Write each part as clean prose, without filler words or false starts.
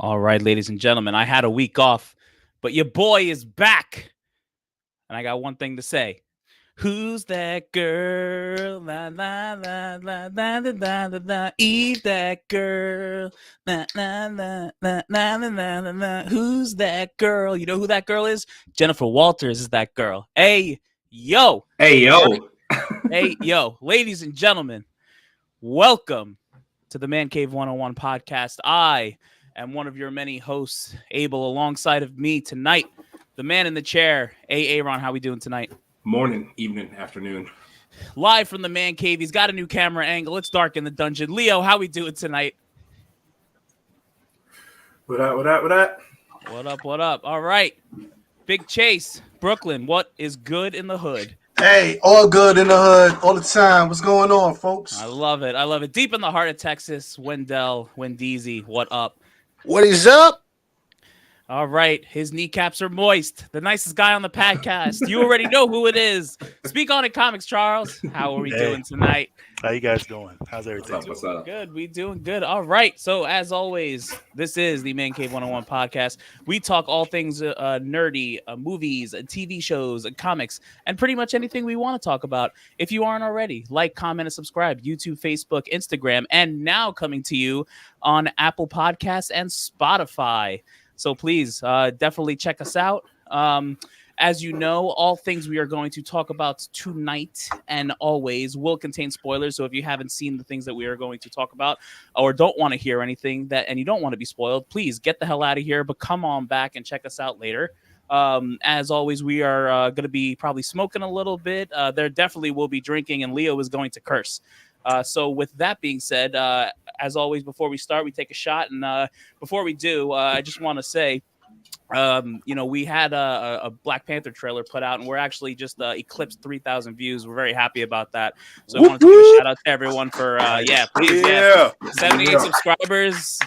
All right, ladies and gentlemen, I had a week off, but your boy is back. And I got one thing to say. Who's that girl? La la la la la la la la. Eve that girl. La la la la la la la la. Who's that girl? You know who that girl is? Jennifer Walters is that girl. Hey, yo. Hey, yo. Hey, yo. Ladies and gentlemen, welcome to the Mancave101 Podcast. I am one of your many hosts, Abel, alongside of me tonight, the man in the chair. Hey, Aaron, how we doing tonight? Morning, evening, afternoon. Live from the man cave. He's got a new camera angle. It's dark in the dungeon. Leo, how we doing tonight? What up? What up? All right. Big Chase, Brooklyn, what is good in the hood? Hey, all good in the hood all the time. What's going on, folks? I love it. Deep in the heart of Texas, Wendell, Wendeezy, what up? What is up? All right, his kneecaps are moist. The nicest guy on the podcast. You already know who it is. Speak on it, Comics Charles. How are we doing tonight? How you guys doing? How's everything? What's up? Good. We doing good. All right. So as always, this is the Mancave101 Podcast. We talk all things nerdy, movies, TV shows, comics, and pretty much anything we want to talk about. If you aren't already, like, comment, and subscribe. YouTube, Facebook, Instagram, and now coming to you on Apple Podcasts and Spotify. So please definitely check us out. As you know, all things we are going to talk about tonight and always will contain spoilers. So if you haven't seen the things that we are going to talk about or don't want to hear anything and you don't want to be spoiled, please get the hell out of here. But come on back and check us out later. As always, we are going to be probably smoking a little bit. There definitely will be drinking, and Leo is going to curse. So with that being said, as always, before we start, we take a shot. And before we do, I just want to say, we had a Black Panther trailer put out, and we're actually just eclipsed 3,000 views. We're very happy about that. So I wanted to give a shout out to everyone for 78 subscribers.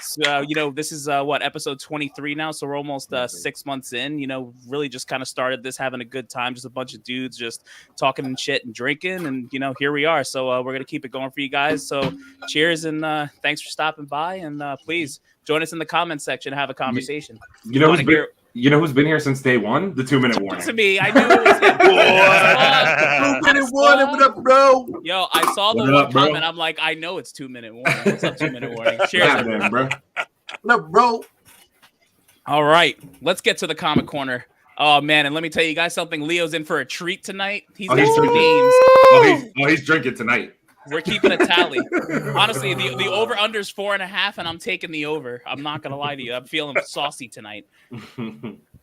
This is episode 23 now, so we're almost 6 months in. Really just kind of started this having a good time, just a bunch of dudes just talking and shit and drinking, and here we are. So we're gonna keep it going for you guys. So cheers, and thanks for stopping by, and please join us in the comments section and have a conversation. You know who's been here since day one? The 2-minute warning. To me, I knew it was him. 2-minute warning, what up, bro? Yo, I saw the one comment. I'm like, I know it's 2-minute warning. What's up, 2-minute warning? Cheers, man, bro. What up, bro? All right, let's get to the comic corner. Oh man, and let me tell you guys something. Leo's in for a treat tonight. He's got some names. He's drinking tonight. We're keeping a tally. Honestly, the over-under is 4.5, and I'm taking the over. I'm not going to lie to you. I'm feeling saucy tonight.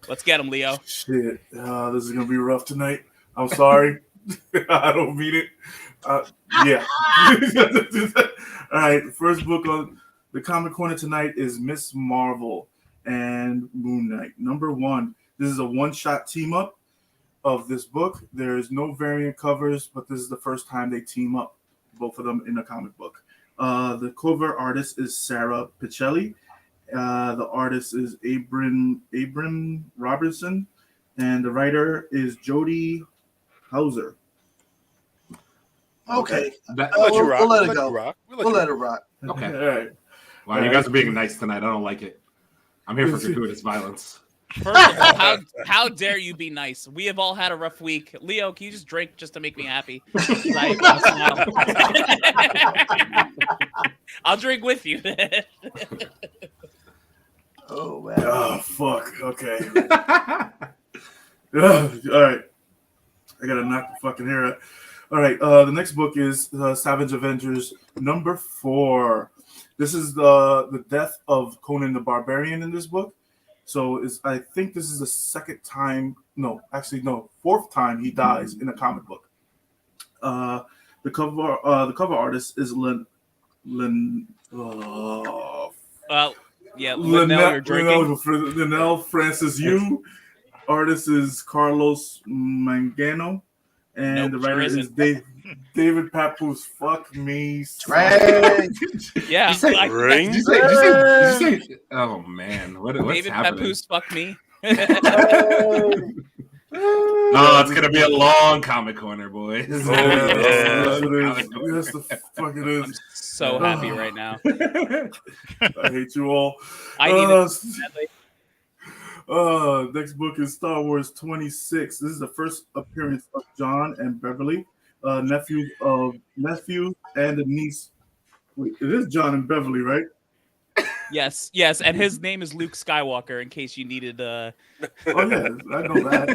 Let's get him, Leo. Shit. This is going to be rough tonight. I'm sorry. I don't mean it. Yeah. All right. The first book on the Comic Corner tonight is Miss Marvel and Moon Knight. Number 1. This is a one-shot team-up of this book. There's no variant covers, but this is the first time they team up. Both of them in a comic book. The cover artist is Sarah Pichelli. The artist is Abram Robertson. And the writer is Jody Hauser. Okay. We'll let it go. We'll let it rock. Okay. All right. Wow, you guys are being nice tonight. I don't like it. I'm here for gratuitous violence. First of all, how dare you be nice? We have all had a rough week. Leo, can you just drink just to make me happy? I'll drink with you. Oh, man. Oh, fuck. Okay. All right. I got to knock the fucking hair out. All right. The next book is Savage Avengers number 4. This is the death of Conan the Barbarian in this book. So I think this is the fourth time he dies in a comic book. The cover artist is Linnell Francis Yu. Artist is Carlos Mangano. And the writer is David Papoose. Fuck me. Yeah. Did you say? Oh man, what's David happening? Papoose. Fuck me. Oh, it's gonna be a long comic corner, boys. Yes, yeah. it is. Yes, the fuck it I'm is. so happy right now. I hate you all. I need it. Next book is Star Wars 26. This is the first appearance of John and Beverly, nephew and a niece. Wait, it is John and Beverly, right? Yes, and his name is Luke Skywalker. In case you needed. Oh yeah, I know that.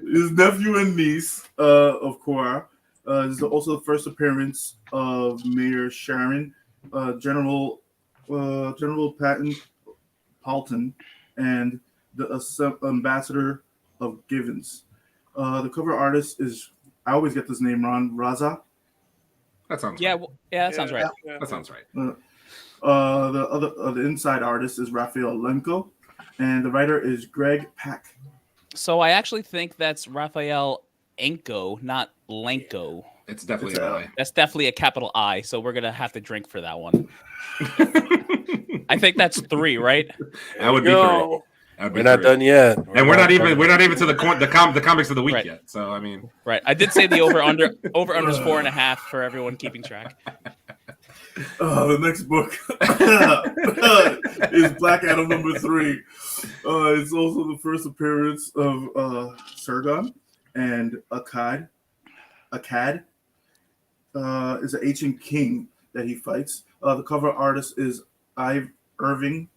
His nephew and niece of Korra. This is also the first appearance of Mayor Sharon, General Palton, and the ambassador of Givens. The cover artist is, I always get this name wrong, Raza. That sounds Yeah, right. that sounds right. That sounds right. The inside artist is Raphael Lenko, and the writer is Greg Pak. So I actually think that's Raphael Enko, not Lenko. It's definitely an lie. That's definitely a capital I. So we're gonna have to drink for that one. I think that's 3, right? That would be 3. We're not done yet. And we're not even to the comics of the week Right. yet. So I mean, Right. I did say the over under is 4.5 for everyone keeping track. The next book is Black Adam #3. It's also the first appearance of Sergon and Akkad. Akkad is an ancient king that he fights. The cover artist is Irving.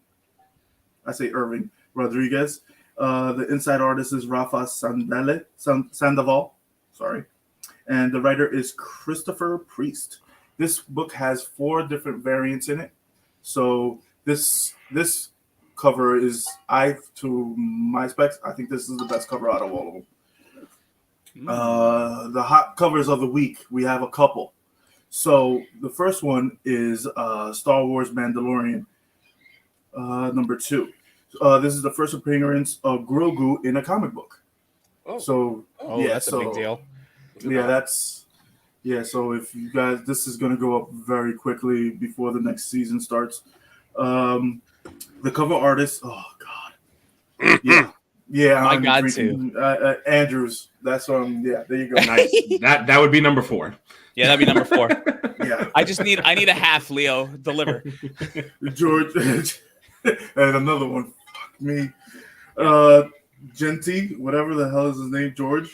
I say Irving Rodriguez. The inside artist is Rafa Sandoval. Sorry. And the writer is Christopher Priest. This book has 4 different variants in it. So this cover is, to my specs, I think this is the best cover out of all of them. The hot covers of the week, we have a couple. So the first one is Star Wars Mandalorian, #2. This is the first appearance of Grogu in a comic book. So That's a big deal. So if you guys, this is going to go up very quickly before the next season starts. The cover artist, oh god, My God, too. Andrews. That's yeah. There you go. nice. That would be number 4. Yeah, that'd be number 4. Yeah. I need a half, Leo. Deliver. George and another one. Fuck me. Genty, whatever the hell is his name, George's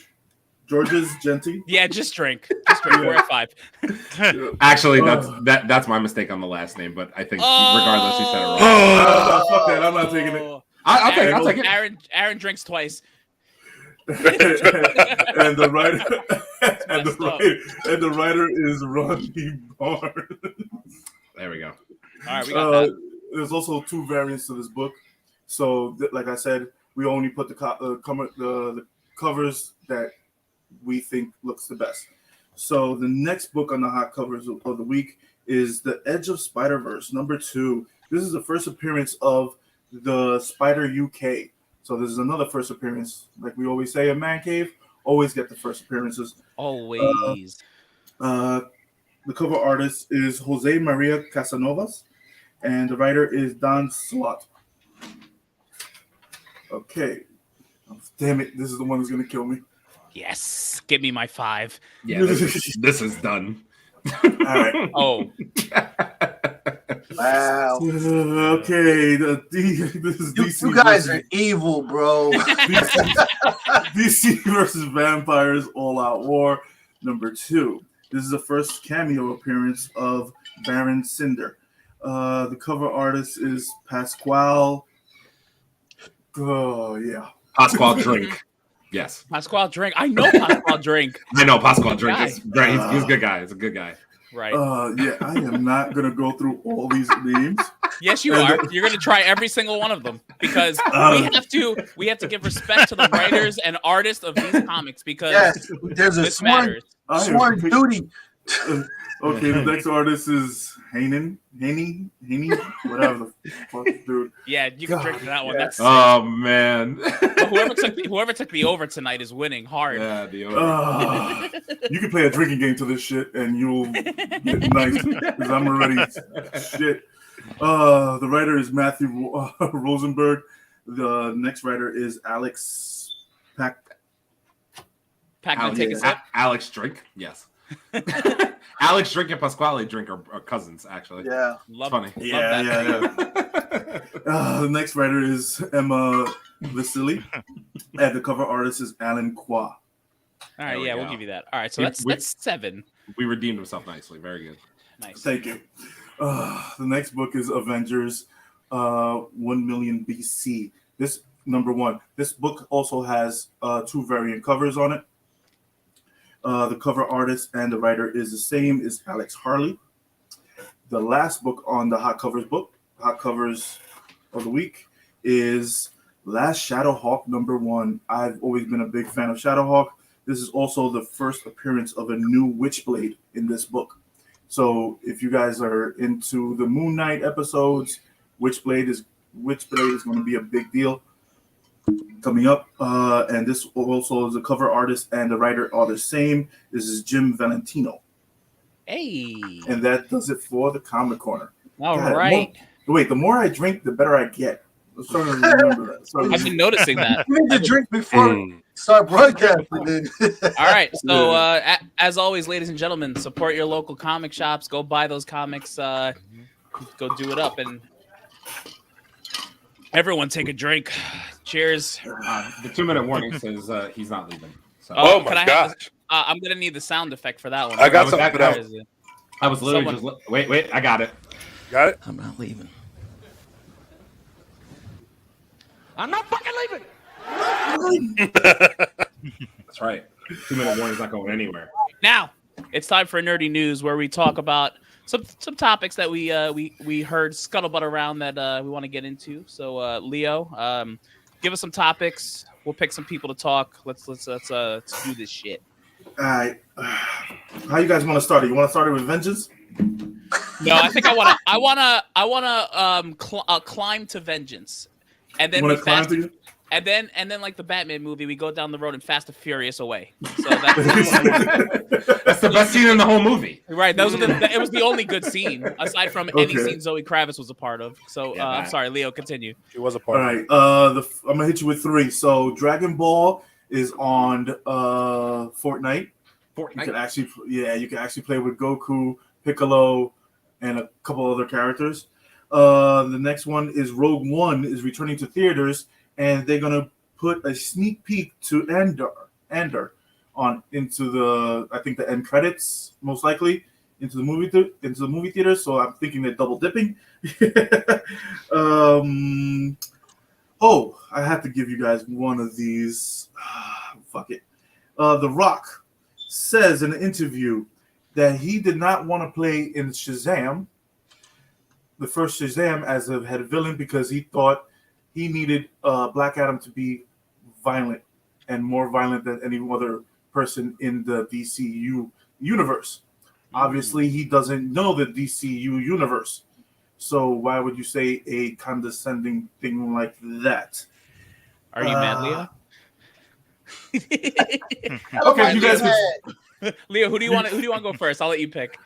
Genty. Yeah, just drink. We're at 5. Actually, that's my mistake on the last name, but I think regardless, you said it wrong. Fuck that! I'm not taking it. I'll take it. Aaron drinks twice. And the writer is Ronnie Barnes. There we go. All right, we got that. There's also 2 variants to this book. So, like I said, we only put the covers that we think looks the best. So the next book on the hot covers of the week is The Edge of Spider-Verse #2. This is the first appearance of the Spider UK. So this is another first appearance. Like we always say in Man Cave, always get the first appearances. Always. The cover artist is Jose Maria Casanovas, and the writer is Don Slott. Okay. Oh, damn it. This is the one who's going to kill me. Yes. Give me my 5. Yeah, this is done. All right. Oh. Wow. Okay. This is DC. You guys are evil, bro. DC versus Vampires All Out War #2. This is the first cameo appearance of Baron Cinder. The cover artist is Pasquale. Oh, yeah. Pasquale Drink. Yes. Pasquale Drink. I know Pasquale Drink. I know Pasquale Drink. He's great. He's a good guy. He's a good guy. Right. Yeah, I am not going to go through all these names. Yes, you are. You're going to try every single one of them because we have to give respect to the writers and artists of these comics because Yes, there's a this sworn matters. duty. Okay, the next artist is Haney, whatever the fuck, dude. Yeah, you can drink that one. That's Oh man. whoever took the over tonight is winning hard. Yeah, the over. You can play a drinking game to this shit and you'll get nice because I'm already shit. The writer is Matthew Rosenberg. The next writer is Alex Pac-Man, take us up. Alex Drink, yes. Alex Drink and Pasquale Drink are cousins, actually. Yeah. It's funny. Yeah. The next writer is Emma Vasily, and the cover artist is Alan Kwa. All right, we'll give you that. All right, so that's 7. We redeemed himself nicely. Very good. Nice. Thank you. The next book is Avengers 1 million BC. This number 1. This book also has 2 variant covers on it. The cover artist and the writer is the same as Alex Harley. The last book on the Hot Covers of the week is Last Shadowhawk number 1. I've always been a big fan of Shadowhawk. This is also the first appearance of a new Witchblade in this book. So if you guys are into the Moon Knight episodes, Witchblade is going to be a big deal coming up. And this also is the cover artist and the writer are the same. This is Jim Valentino. Hey. And that does it for the Comic Corner. All right. The more I drink, the better I get. I'm starting to remember that. I've been noticing that. You need to drink before we start broadcasting. All right. So, as always, ladies and gentlemen, support your local comic shops. Go buy those comics. Go do it up. And everyone take a drink. Cheers. The 2-minute warning says he's not leaving. So. Oh, my gosh. I'm going to need the sound effect for that one. I got something for that. I was literally wait, I got it. Got it? I'm not leaving. I'm not fucking leaving. That's right. 2-minute warning's not going anywhere. Now, it's time for Nerdy News, where we talk about some topics that we heard scuttlebutt around that we want to get into. So, Leo, give us some topics. We'll pick some people to talk. Let's do this shit. All right. How you guys want to start it? You want to start it with vengeance? No, I think I want to climb to vengeance, and then and then like the Batman movie, we go down the road and Fast and Furious away. So that's the best scene in the whole movie. Right. It was the only good scene aside from any scene Zoe Kravitz was a part of. So I'm sorry, Leo, continue. She was a part. All right. I'm gonna hit you with 3. So Dragon Ball is on Fortnite. You can actually play with Goku, Piccolo, and a couple other characters. The next one is Rogue One is returning to theaters, and they're gonna put a sneak peek to Andor into the the end credits, most likely into the movie theater. So I'm thinking they're double dipping. I have to give you guys one of these. Fuck it. The Rock says in an interview that he did not want to play in Shazam, the first Shazam, as a head villain, because he thought he needed Black Adam to be violent and more violent than any other person in the DCU universe. Obviously, he doesn't know the DCU universe. So why would you say a condescending thing like that? Are you mad, Leo? Okay, you guys. Leo, who do you want to go first? I'll let you pick.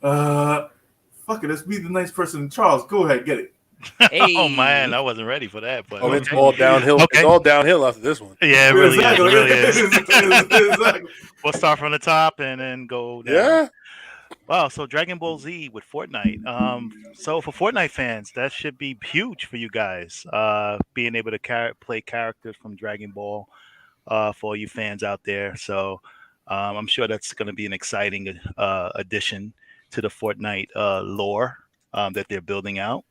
Fuck it. Let's be the nice person. Charles, go ahead, get it. Hey. Oh man, I wasn't ready for that. But it's all downhill. Okay. It's all downhill after this one. Yeah, it really is. It really is. Exactly. We'll start from the top and then go down. Yeah. Wow, so Dragon Ball Z with Fortnite. So for Fortnite fans, that should be huge for you guys. Being able to play characters from Dragon Ball for all you fans out there. So I'm sure that's going to be an exciting addition to the Fortnite lore that they're building out.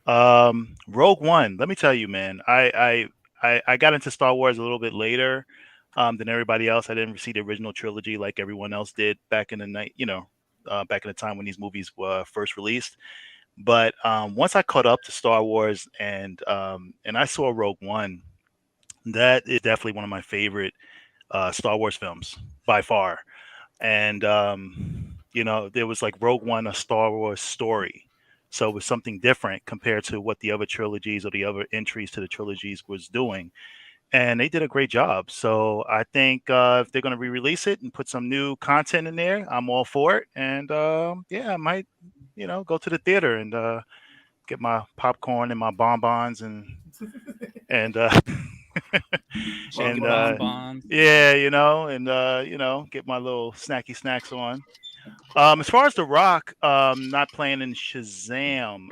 Rogue One, let me tell you, man, I got into Star Wars a little bit later than everybody else. I didn't see the original trilogy like everyone else did back in the night, back in the time when these movies were first released. But once I caught up to Star Wars and I saw Rogue One, that is definitely one of my favorite Star Wars films by far. And there was like Rogue One, a Star Wars story. So it was something different compared to what the other trilogies or the other entries to the trilogies was doing. And they did a great job. So I think if they're going to re-release it and put some new content in there, I'm all for it. And I might, go to the theater and get my popcorn and my bonbons and and Chicken and bonbons. yeah, get my little snacky snacks on. As far as The Rock, not playing in Shazam,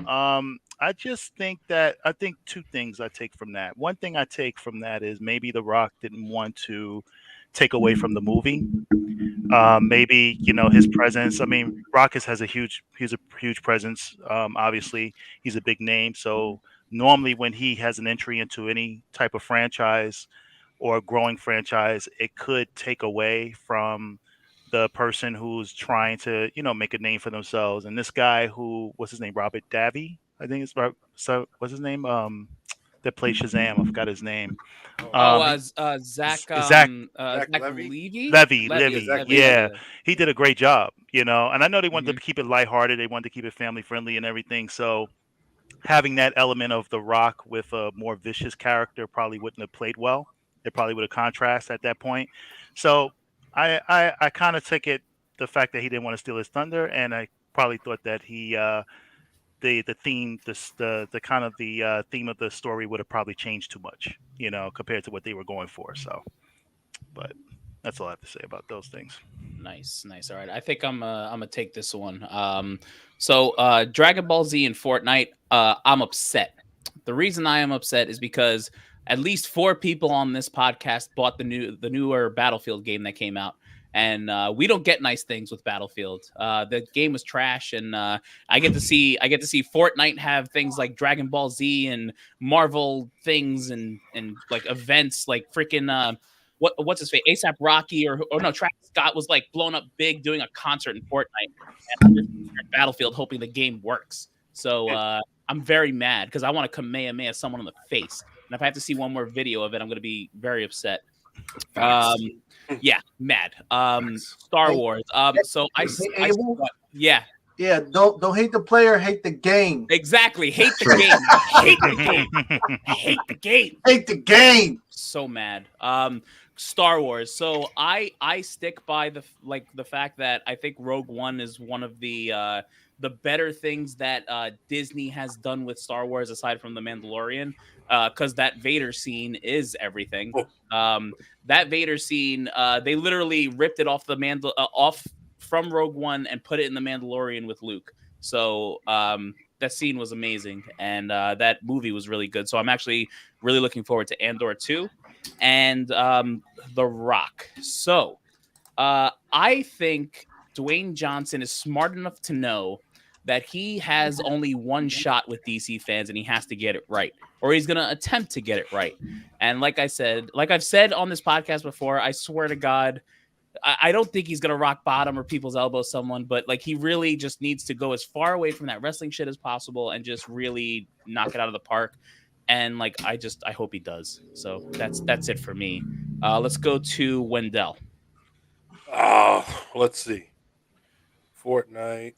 I just think I think two things I take from that. One thing I take from that is maybe The Rock didn't want to take away from the movie. Maybe his presence. I mean, Rock has he's a huge presence. Obviously, he's a big name. So normally, when he has an entry into any type of franchise or a growing franchise, it could take away from the person who's trying to make a name for themselves. And this guy what's his name, Robert Davi, I think it's right. So what's his name? That plays Shazam. I forgot his name. Zach Zach Levy. Levy. Yeah, he did a great job, and I know they wanted Mm-hmm. to keep it lighthearted. They wanted to keep it family friendly and everything. So having that element of The Rock with a more vicious character probably wouldn't have played well. It probably would have contrast at that point. So I kind of took it the fact that he didn't want to steal his thunder, and I probably thought that he the theme the kind of the theme of the story would have probably changed too much, compared to what they were going for. So, but that's all I have to say about those things. Nice. All right, I think I'm gonna take this one. So Dragon Ball Z and Fortnite. I'm upset. The reason I am upset is because at least 4 people on this podcast bought the newer Battlefield game that came out. And we don't get nice things with Battlefield. The game was trash, and I get to see Fortnite have things like Dragon Ball Z and Marvel things and like events like freaking what's his face, ASAP Rocky or no, Travis Scott was like blown up big doing a concert in Fortnite. And I'm just here at Battlefield hoping the game works. So I'm very mad because I want to Kamehameha someone in the face, and if I have to see one more video of it, I'm going to be very upset. Yeah, mad. Star Wars. So yeah. Yeah, don't hate the player, hate the game. Exactly. Hate the game. Hate the game. Hate the game. Hate the game. So mad. Star Wars. So I stick by the fact that I think Rogue One is one of the better things that Disney has done with Star Wars aside from The Mandalorian, because that Vader scene is everything. That Vader scene, they literally ripped it off off from Rogue One and put it in The Mandalorian with Luke. So that scene was amazing, and that movie was really good. So I'm actually really looking forward to Andor 2 and The Rock. So I think Dwayne Johnson is smart enough to know that he has only one shot with DC fans and he has to get it right, or he's going to attempt to get it right. And like I've said on this podcast before, I swear to God, I don't think he's going to rock bottom or people's elbow someone, but like he really just needs to go as far away from that wrestling shit as possible and just really knock it out of the park. And like, I hope he does. So that's it for me. Let's go to Wendell. Let's see. Fortnite.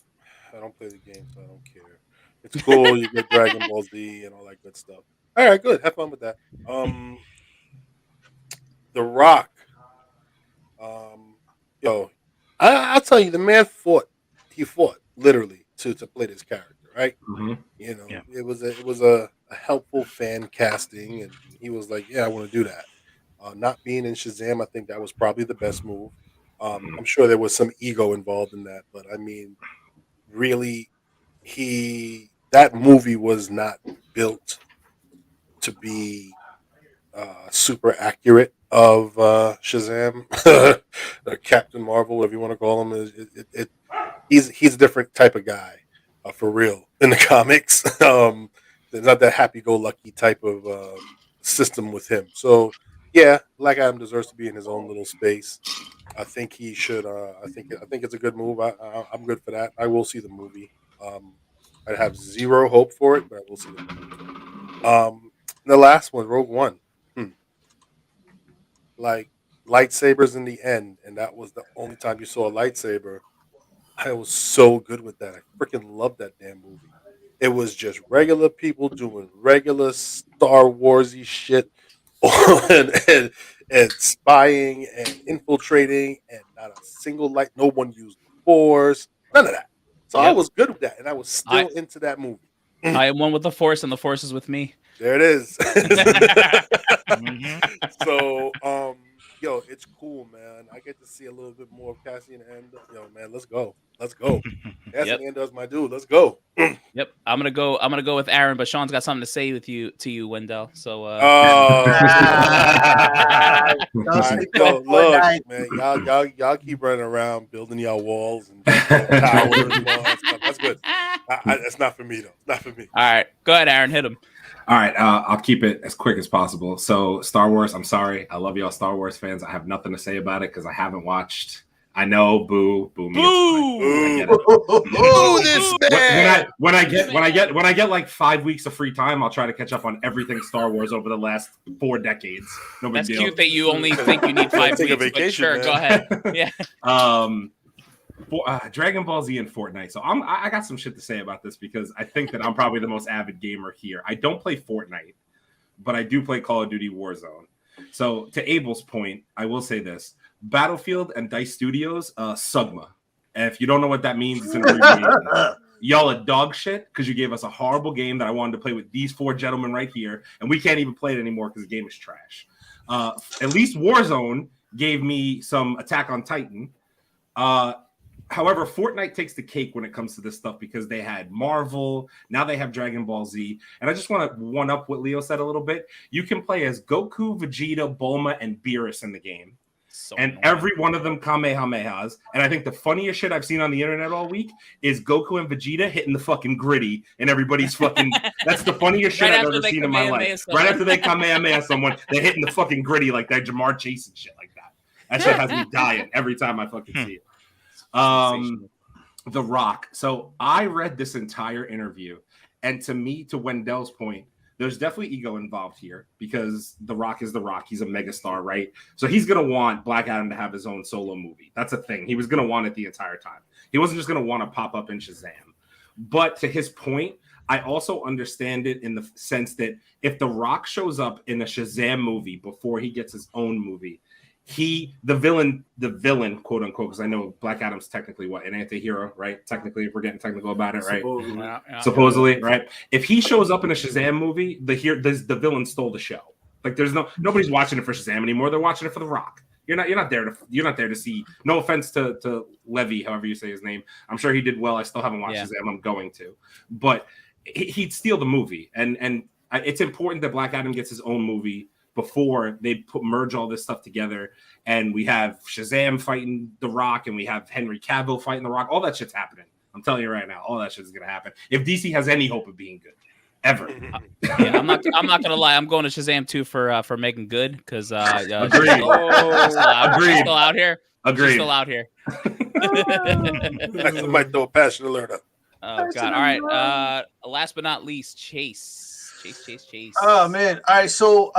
I don't play the game, so I don't care. It's cool. You get Dragon Ball Z and all that good stuff. All right, good. Have fun with that. The Rock. I'll tell you, the man fought. He fought literally to play this character, right? Mm-hmm. It was a helpful fan casting, and he was like, "Yeah, I want to do that." Not being in Shazam, I think that was probably the best move. I'm sure there was some ego involved in that, but I mean, really, that movie was not built to be super accurate of Shazam or Captain Marvel, whatever you want to call him. He's a different type of guy for real in the comics. There's not that happy-go-lucky type of system with him. So yeah, Black Adam deserves to be in his own little space. I think he should. I think it's a good move. I'm good for that. I will see the movie. I have zero hope for it, but I will see the movie. The last one, Rogue One. Like lightsabers in the end, and that was the only time you saw a lightsaber. I was so good with that. I freaking loved that damn movie. It was just regular people doing regular Star Warsy shit and spying and infiltrating, and not a single light. No one used the Force. None of that. So I was good with that, and I was still into that movie. I am one with the Force, and the Force is with me. There it is. Mhm. So, yo, it's cool, man. I get to see a little bit more of Cassian and yo, man, let's go. Cassian Andor's my dude. Let's go. Yep, I'm gonna go with Aaron, but Sean's got something to say to you, Wendell. So, Look, man, y'all keep running around building y'all walls and towers and all that stuff. That's good. That's not for me though. Not for me. all right, go ahead, Aaron, hit him. All right, I'll keep it as quick as possible. So, Star Wars, I'm sorry. I love y'all Star Wars fans. I have nothing to say about it because I haven't watched. I know, boo me. Boo! Boo this man. When I get like 5 weeks of free time, I'll try to catch up on everything Star Wars over the last 4 decades. No big That's deal. cute that you only think you need 5 Take a weeks. But vacation, sure, man. go ahead. Yeah. Dragon Ball Z and Fortnite. So I got some shit to say about this because I think that I'm probably the most avid gamer here. I don't play Fortnite, but I do play Call of Duty Warzone. So to Abel's point, I will say this. Battlefield and Dice Studios, Sugma. And if you don't know what that means, it's an abbreviation. Y'all are dog shit because you gave us a horrible game that I wanted to play with these 4 gentlemen right here, and we can't even play it anymore because the game is trash. At least Warzone gave me some Attack on Titan. However, Fortnite takes the cake when it comes to this stuff because they had Marvel. Now they have Dragon Ball Z. And I just want to one up what Leo said a little bit. You can play as Goku, Vegeta, Bulma, and Beerus in the game. So and annoying. every one of them Kamehamehas. And I think the funniest shit I've seen on the internet all week is Goku and Vegeta hitting the fucking gritty and everybody's fucking. That's the funniest shit Right I've after ever they seen in my Kamehameha life. someone. Right after they Kamehameha someone, they're hitting the fucking gritty like that Jamar Chase and shit like that. That shit has me dying every time I fucking see it. The Rock. So I read this entire interview, and to me, to Wendell's point, there's definitely ego involved here because The Rock is The Rock. He's a megastar, right? So he's going to want Black Adam to have his own solo movie. That's a thing. He was going to want it the entire time. He wasn't just going to want to pop up in Shazam. But to his point, I also understand it in the sense that if The Rock shows up in a Shazam movie before he gets his own movie, the villain, quote unquote, because I know Black Adam's technically an anti-hero, right? Technically, if we're getting technical about it, right? Supposedly, right? If he shows up in a Shazam movie, the villain stole the show. Like nobody's watching it for Shazam anymore. They're watching it for The Rock. You're not there to see. No offense to Levy, however you say his name. I'm sure he did well. I still haven't watched Shazam. I'm going to, but he'd steal the movie, and it's important that Black Adam gets his own movie before they merge all this stuff together, and we have Shazam fighting The Rock, and we have Henry Cavill fighting The Rock. All that shit's happening. I'm telling you right now, all that shit is gonna happen. If DC has any hope of being good, ever. Yeah, I'm not gonna lie. I'm going to Shazam 2 for Megan Good because Agreed. Agreed. Still out here. Agreed. She's still out here. I might throw a passion alert up. Oh God! All right. Last but not least, Chase. Oh man! All right, so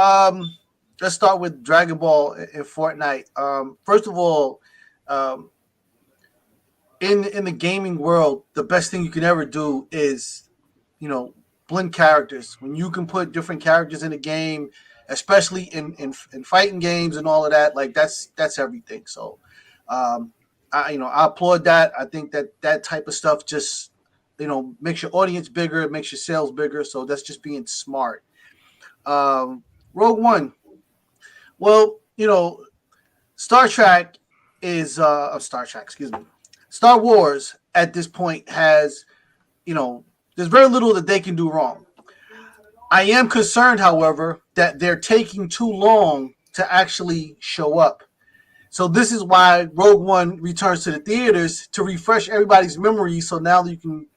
let's start with Dragon Ball and Fortnite. First of all, in the gaming world, the best thing you can ever do is, blend characters. When you can put different characters in a game, especially in fighting games and all of that, like that's everything. So, I applaud that. I think that type of stuff just makes your audience bigger, it makes your sales bigger. So that's just being smart. Rogue One. Well, Star Wars at this point has, there's very little that they can do wrong. I am concerned, however, that they're taking too long to actually show up. So this is why Rogue One returns to the theaters, to refresh everybody's memory. So now you can,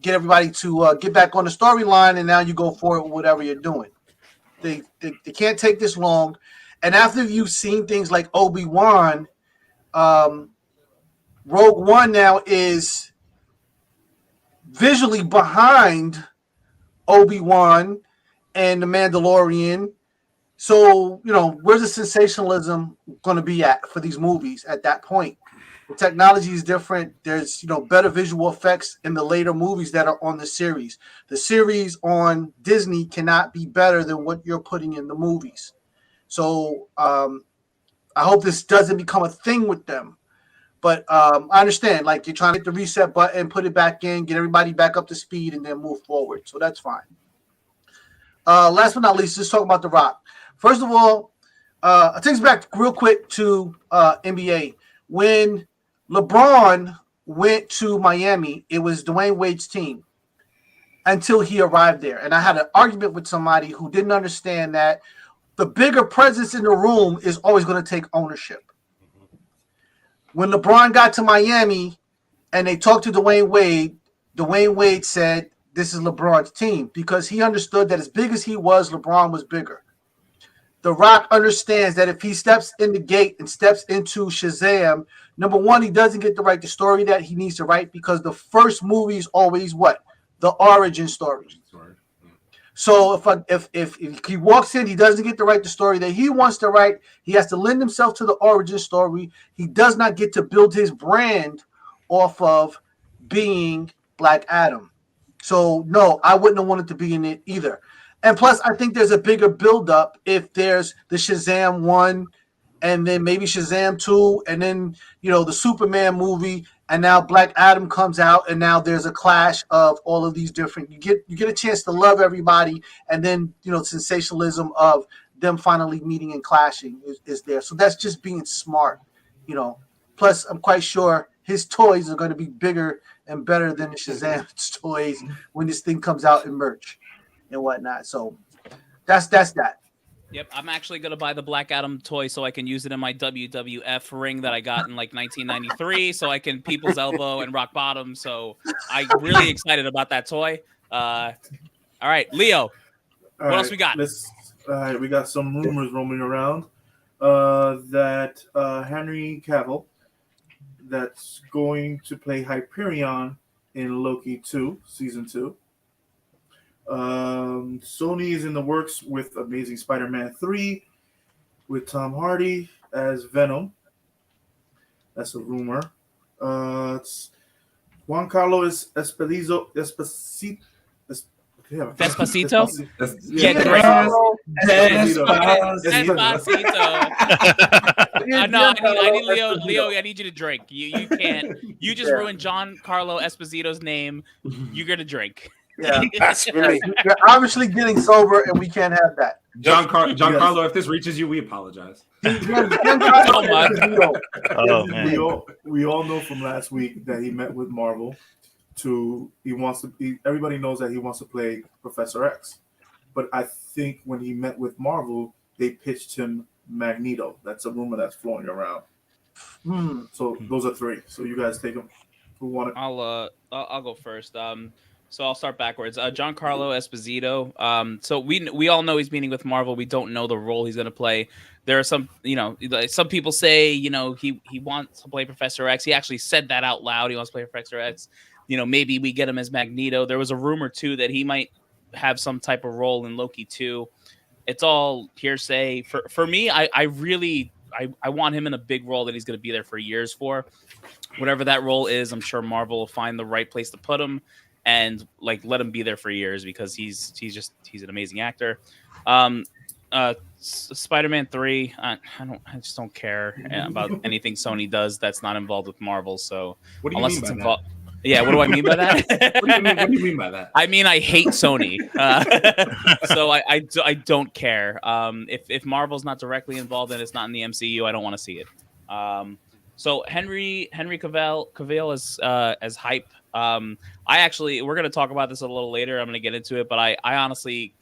get everybody to get back on the storyline, and now you go for it with whatever you're doing. They can't take this long. And after you've seen things like Obi-Wan, Rogue One now is visually behind Obi-Wan and The Mandalorian. So, where's the sensationalism going to be at for these movies at that point? The technology is different. There's, better visual effects in the later movies that are on the series. The series on Disney cannot be better than what you're putting in the movies. So I hope this doesn't become a thing with them. But I understand, like, you're trying to hit the reset button, put it back in, get everybody back up to speed, and then move forward. So that's fine. Last but not least, let's talk about The Rock. First of all, it takes back real quick to NBA. When LeBron went to Miami, it was Dwayne Wade's team until he arrived there. And I had an argument with somebody who didn't understand that the bigger presence in the room is always going to take ownership. When LeBron got to Miami and they talked to Dwayne Wade said, this is LeBron's team, because he understood that as big as he was, LeBron was bigger. The Rock understands that if he steps in the gate and steps into Shazam, number one, he doesn't get to write the story that he needs to write, because the first movie is always what? The origin story. So if he walks in, he doesn't get to write the story that he wants to write. He has to lend himself to the origin story. He does not get to build his brand off of being Black Adam. So no, I wouldn't have wanted to be in it either. And plus, I think there's a bigger buildup if there's the Shazam 1 and then maybe Shazam 2 and then, the Superman movie, and now Black Adam comes out, and now there's a clash of all of these different. You get a chance to love everybody, and then sensationalism of them finally meeting and clashing is there. So that's just being smart, Plus, I'm quite sure his toys are going to be bigger and better than the Shazam's toys when this thing comes out in merch and whatnot. So that's that. Yep, I'm actually going to buy the Black Adam toy so I can use it in my WWF ring that I got in 1993 so I can People's Elbow and Rock Bottom. So I'm really excited about that toy. All right, Leo, what else we got? All right, we got some rumors roaming around that Henry Cavill, that's going to play Hyperion in Loki 2, Season 2. Sony is in the works with Amazing Spider-Man 3 with Tom Hardy as Venom. That's a rumor. It's Giancarlo Esposito. Despacito? Yeah, Despacito. No, I need Leo, I need you to drink. You can't. You just ruined Giancarlo Esposito's name. You're going to drink. Yeah, you're obviously getting sober, and we can't have that. Giancarlo, if this reaches you, we apologize. We all know from last week that he met with Marvel. Everybody knows that he wants to play Professor X, but I think when he met with Marvel, they pitched him Magneto. That's a rumor that's flowing around. So those are three. So you guys take them. Who want to? I'll go first. So I'll start backwards. Giancarlo Esposito. So we all know he's meeting with Marvel. We don't know the role he's going to play. There are some, some people say, he wants to play Professor X. He actually said that out loud. He wants to play Professor X. Maybe we get him as Magneto. There was a rumor too that he might have some type of role in Loki 2. It's all hearsay. For me, I really want him in a big role that he's going to be there for years for. Whatever that role is, I'm sure Marvel will find the right place to put him and let him be there for years because he's an amazing actor. Spider-Man 3, I just don't care about anything Sony does that's not involved with Marvel. So what do you mean by that? Yeah, what do I mean by that? What do you mean by that? I mean, I hate Sony, so I don't care. If Marvel's not directly involved and it's not in the MCU, I don't want to see it. So Henry Cavill as Hype. We're going to talk about this a little later. I'm going to get into it, but I honestly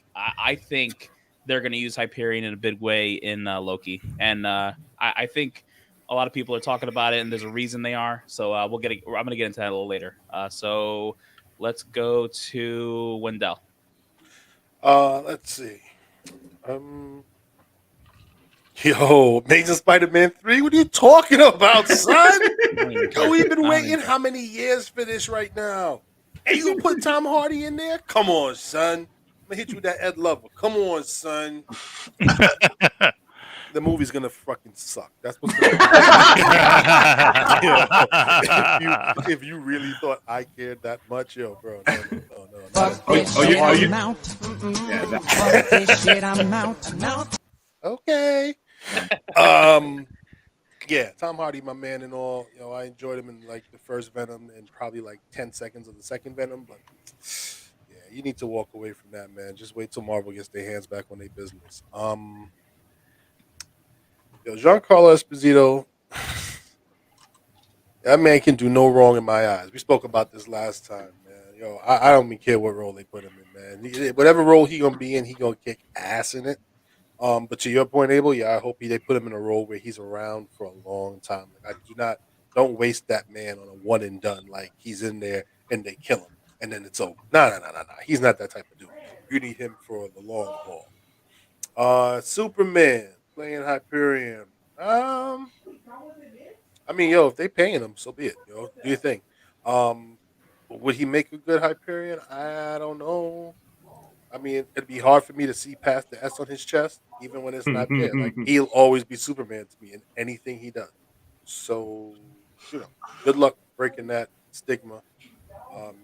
think they're going to use Hyperion in a big way in Loki, and I think a lot of people are talking about it, and there's a reason they are. So I'm going to get into that a little later. So let's go to Wendell. Let's see. Amazing Spider-Man 3? What are you talking about, son? We've been waiting how many years for this right now? And you gonna put Tom Hardy in there? Come on, son. I'm gonna hit you with that Ed Lover. Come on, son. The movie's gonna fucking suck. That's what's gonna happen. If you really thought I cared that much, yo, bro. No. Okay. Yeah, Tom Hardy, my man, and all. I enjoyed him in like the first Venom and probably like 10 seconds of the second Venom. But yeah, you need to walk away from that, man. Just wait till Marvel gets their hands back on their business. Giancarlo Esposito, that man can do no wrong in my eyes. We spoke about this last time, man. I don't even care what role they put him in, man. Whatever role he gonna be in, he gonna kick ass in it. But to your point, Abel, yeah, I hope they put him in a role where he's around for a long time. Like don't waste that man on a one and done. Like he's in there and they kill him and then it's over. No. He's not that type of dude. You need him for the long haul. Superman playing Hyperion. I mean, if they paying him, so be it. Do your thing. Would he make a good Hyperion? I don't know. I mean, it'd be hard for me to see past the S on his chest, even when it's not there. Like he'll always be Superman to me in anything he does. So, good luck breaking that stigma. And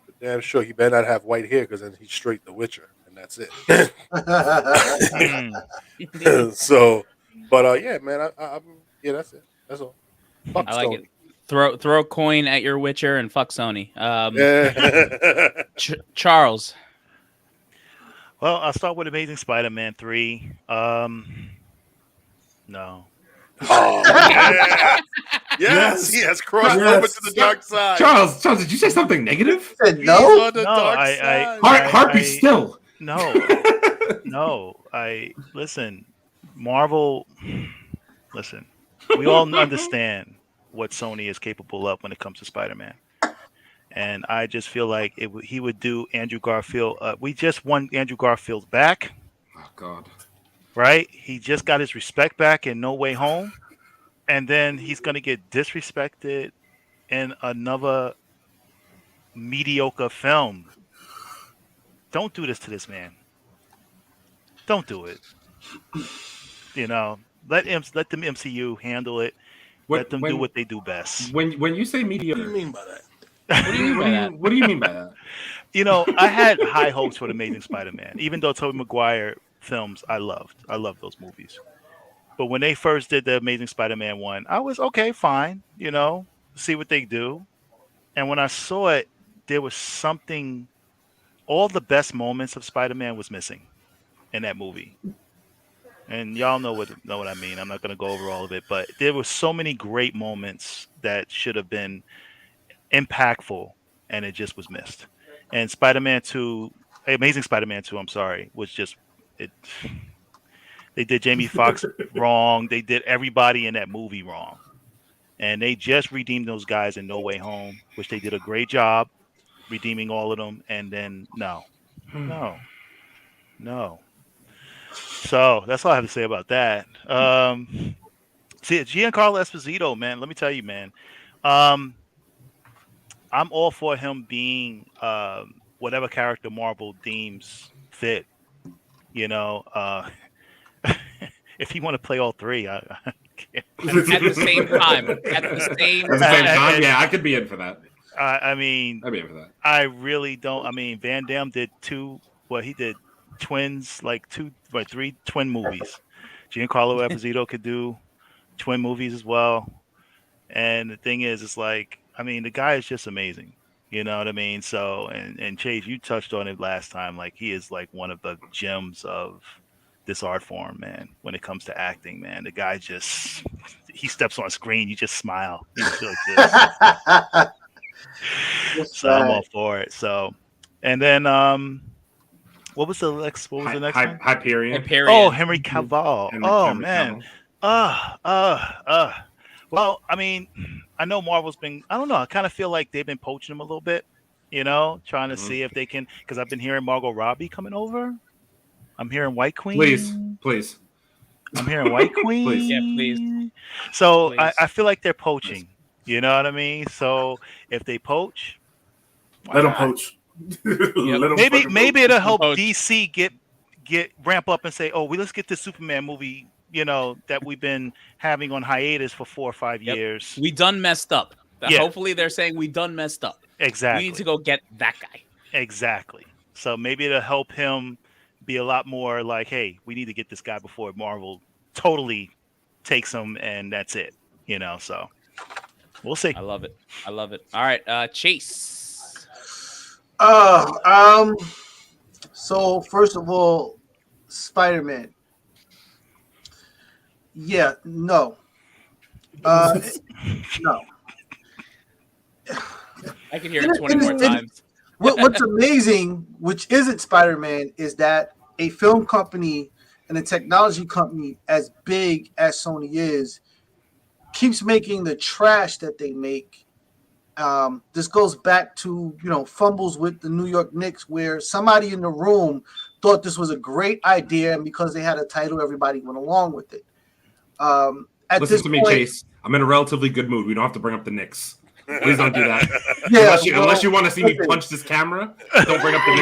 for damn sure, he better not have white hair because then he's straight the Witcher, and that's it. So, but yeah, man, yeah, that's it. That's all. Fuck I like Sony. it. Throw a coin at your Witcher and fuck Sony. Yeah. Charles. Well, I'll start with Amazing Spider-Man 3. No. Oh, yeah. Yes, he has crossed over to the dark side. Charles, did you say something negative? Said He's no. on the dark side. Harpy still. No. No. Listen, Marvel. Listen, we all understand what Sony is capable of when it comes to Spider-Man. And I just feel like he would do Andrew Garfield. We just won Andrew Garfield back. Oh, God. Right? He just got his respect back in No Way Home. And then he's going to get disrespected in another mediocre film. Don't do this to this man. Don't do it. Let the MCU handle it. Let them do what they do best. When you say mediocre, What do you mean by that? What do you mean by that? I had high hopes for the Amazing Spider-Man. Even though Tobey Maguire films, I loved those movies. But when they first did the Amazing Spider-Man 1, I was okay, fine, see what they do. And when I saw it, there was something. All the best moments of Spider-Man was missing in that movie. And y'all know what I mean. I'm not going to go over all of it, but there were so many great moments that should have been impactful, and it just was missed. And Spider-Man 2, Amazing Spider-Man 2, I'm sorry, was just it. They did Jamie Foxx wrong. They did everybody in that movie wrong. And they just redeemed those guys in No Way Home, which they did a great job redeeming all of them. And then no. So that's all I have to say about that. See, Giancarlo Esposito, man, let me tell you, man. I'm all for him being whatever character Marvel deems fit. If you want to play all three, I can't. At the same time. Yeah, I could be in for that. I mean, I'd be in for that. I really don't. I mean, Van Damme did he did twins, like 3 twin movies. Giancarlo Esposito could do twin movies as well. And the thing is, it's like, I mean, the guy is just amazing. You know what I mean? So, and Chase, you touched on it last time. Like, he is like one of the gems of this art form, man. When it comes to acting, man, the guy he steps on screen, you just smile. He's like this. So I'm all for it. So, and then what was the next? What was the next one? Hyperion. Oh, Henry Cavill. Man. Well, I mean, I know Marvel's been. I don't know. I kind of feel like they've been poaching him a little bit. Trying to see if they can. Because I've been hearing Margot Robbie coming over. I'm hearing White Queen. Please. I'm hearing White Queen. Please. Yeah, please. So Please. I feel like they're poaching. Please. You know what I mean? So if they poach, let them poach. Maybe it'll help DC get ramp up and say, oh, let's get this Superman movie. That we've been having on hiatus for 4 or 5 years. We done messed up. Yeah. Hopefully they're saying we done messed up. Exactly. We need to go get that guy. Exactly. So maybe it'll help him be a lot more like, hey, we need to get this guy before Marvel totally takes him and that's it. So we'll see. I love it. All right, Chase. So first of all, Spider-Man. Yeah, no. No. I can hear it 20 more times. What's amazing, which isn't Spider-Man, is that a film company and a technology company as big as Sony is keeps making the trash that they make. This goes back to, fumbles with the New York Knicks, where somebody in the room thought this was a great idea, and because they had a title, everybody went along with it. Listen to me, Chase. I'm in a relatively good mood. We don't have to bring up the Knicks. Please don't do that. Unless you want to see me punch this camera, don't bring up the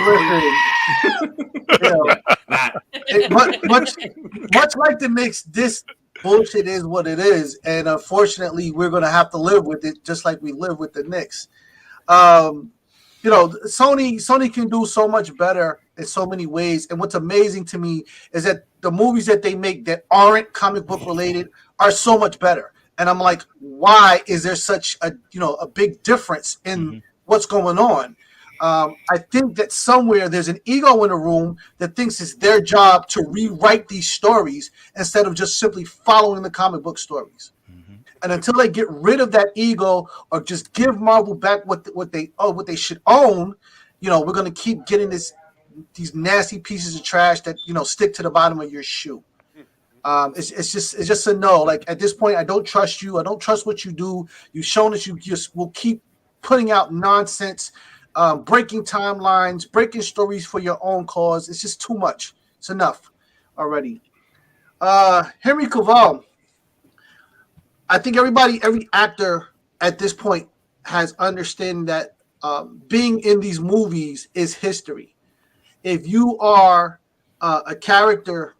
Knicks. Much like the Knicks, this bullshit is what it is, and unfortunately, we're going to have to live with it, just like we live with the Knicks. Sony can do so much better in so many ways, and what's amazing to me is that the movies that they make that aren't comic book related are so much better. And I'm like, why is there such a big difference in what's going on? I think that somewhere there's an ego in the room that thinks it's their job to rewrite these stories instead of just simply following the comic book stories. And until they get rid of that ego or just give Marvel back what they should own, we're going to keep getting these nasty pieces of trash that stick to the bottom of your shoe. It's just a no. Like, at this point, I don't trust you. I don't trust what you do. You've shown that you just will keep putting out nonsense, breaking timelines, breaking stories for your own cause. It's just too much. It's enough already. Henry Cavill. I think every actor at this point has understanding that being in these movies is history. If you are a character,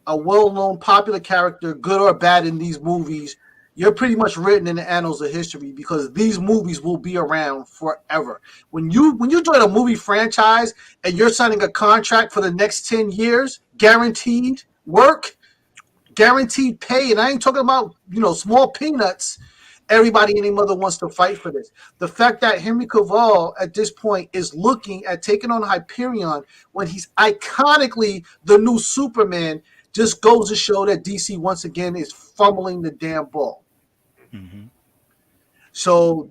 a well-known, popular character, good or bad in these movies, you're pretty much written in the annals of history because these movies will be around forever. When you join a movie franchise and you're signing a contract for the next 10 years, guaranteed work, guaranteed pay, and I ain't talking about small peanuts. Everybody and their mother wants to fight for this. The fact that Henry Cavill at this point is looking at taking on Hyperion when he's iconically the new Superman just goes to show that DC once again is fumbling the damn ball. So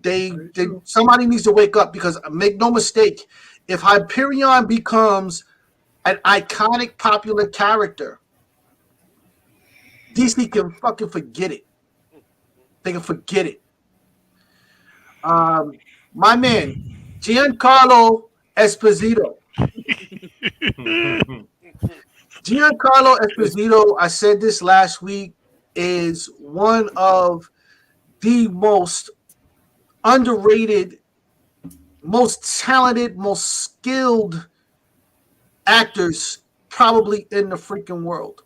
somebody needs to wake up, because make no mistake, if Hyperion becomes an iconic, popular character, DC can fucking forget it. They can forget it. My man, Giancarlo Esposito. Giancarlo Esposito, I said this last week, is one of the most underrated, most talented, most skilled actors probably in the freaking world.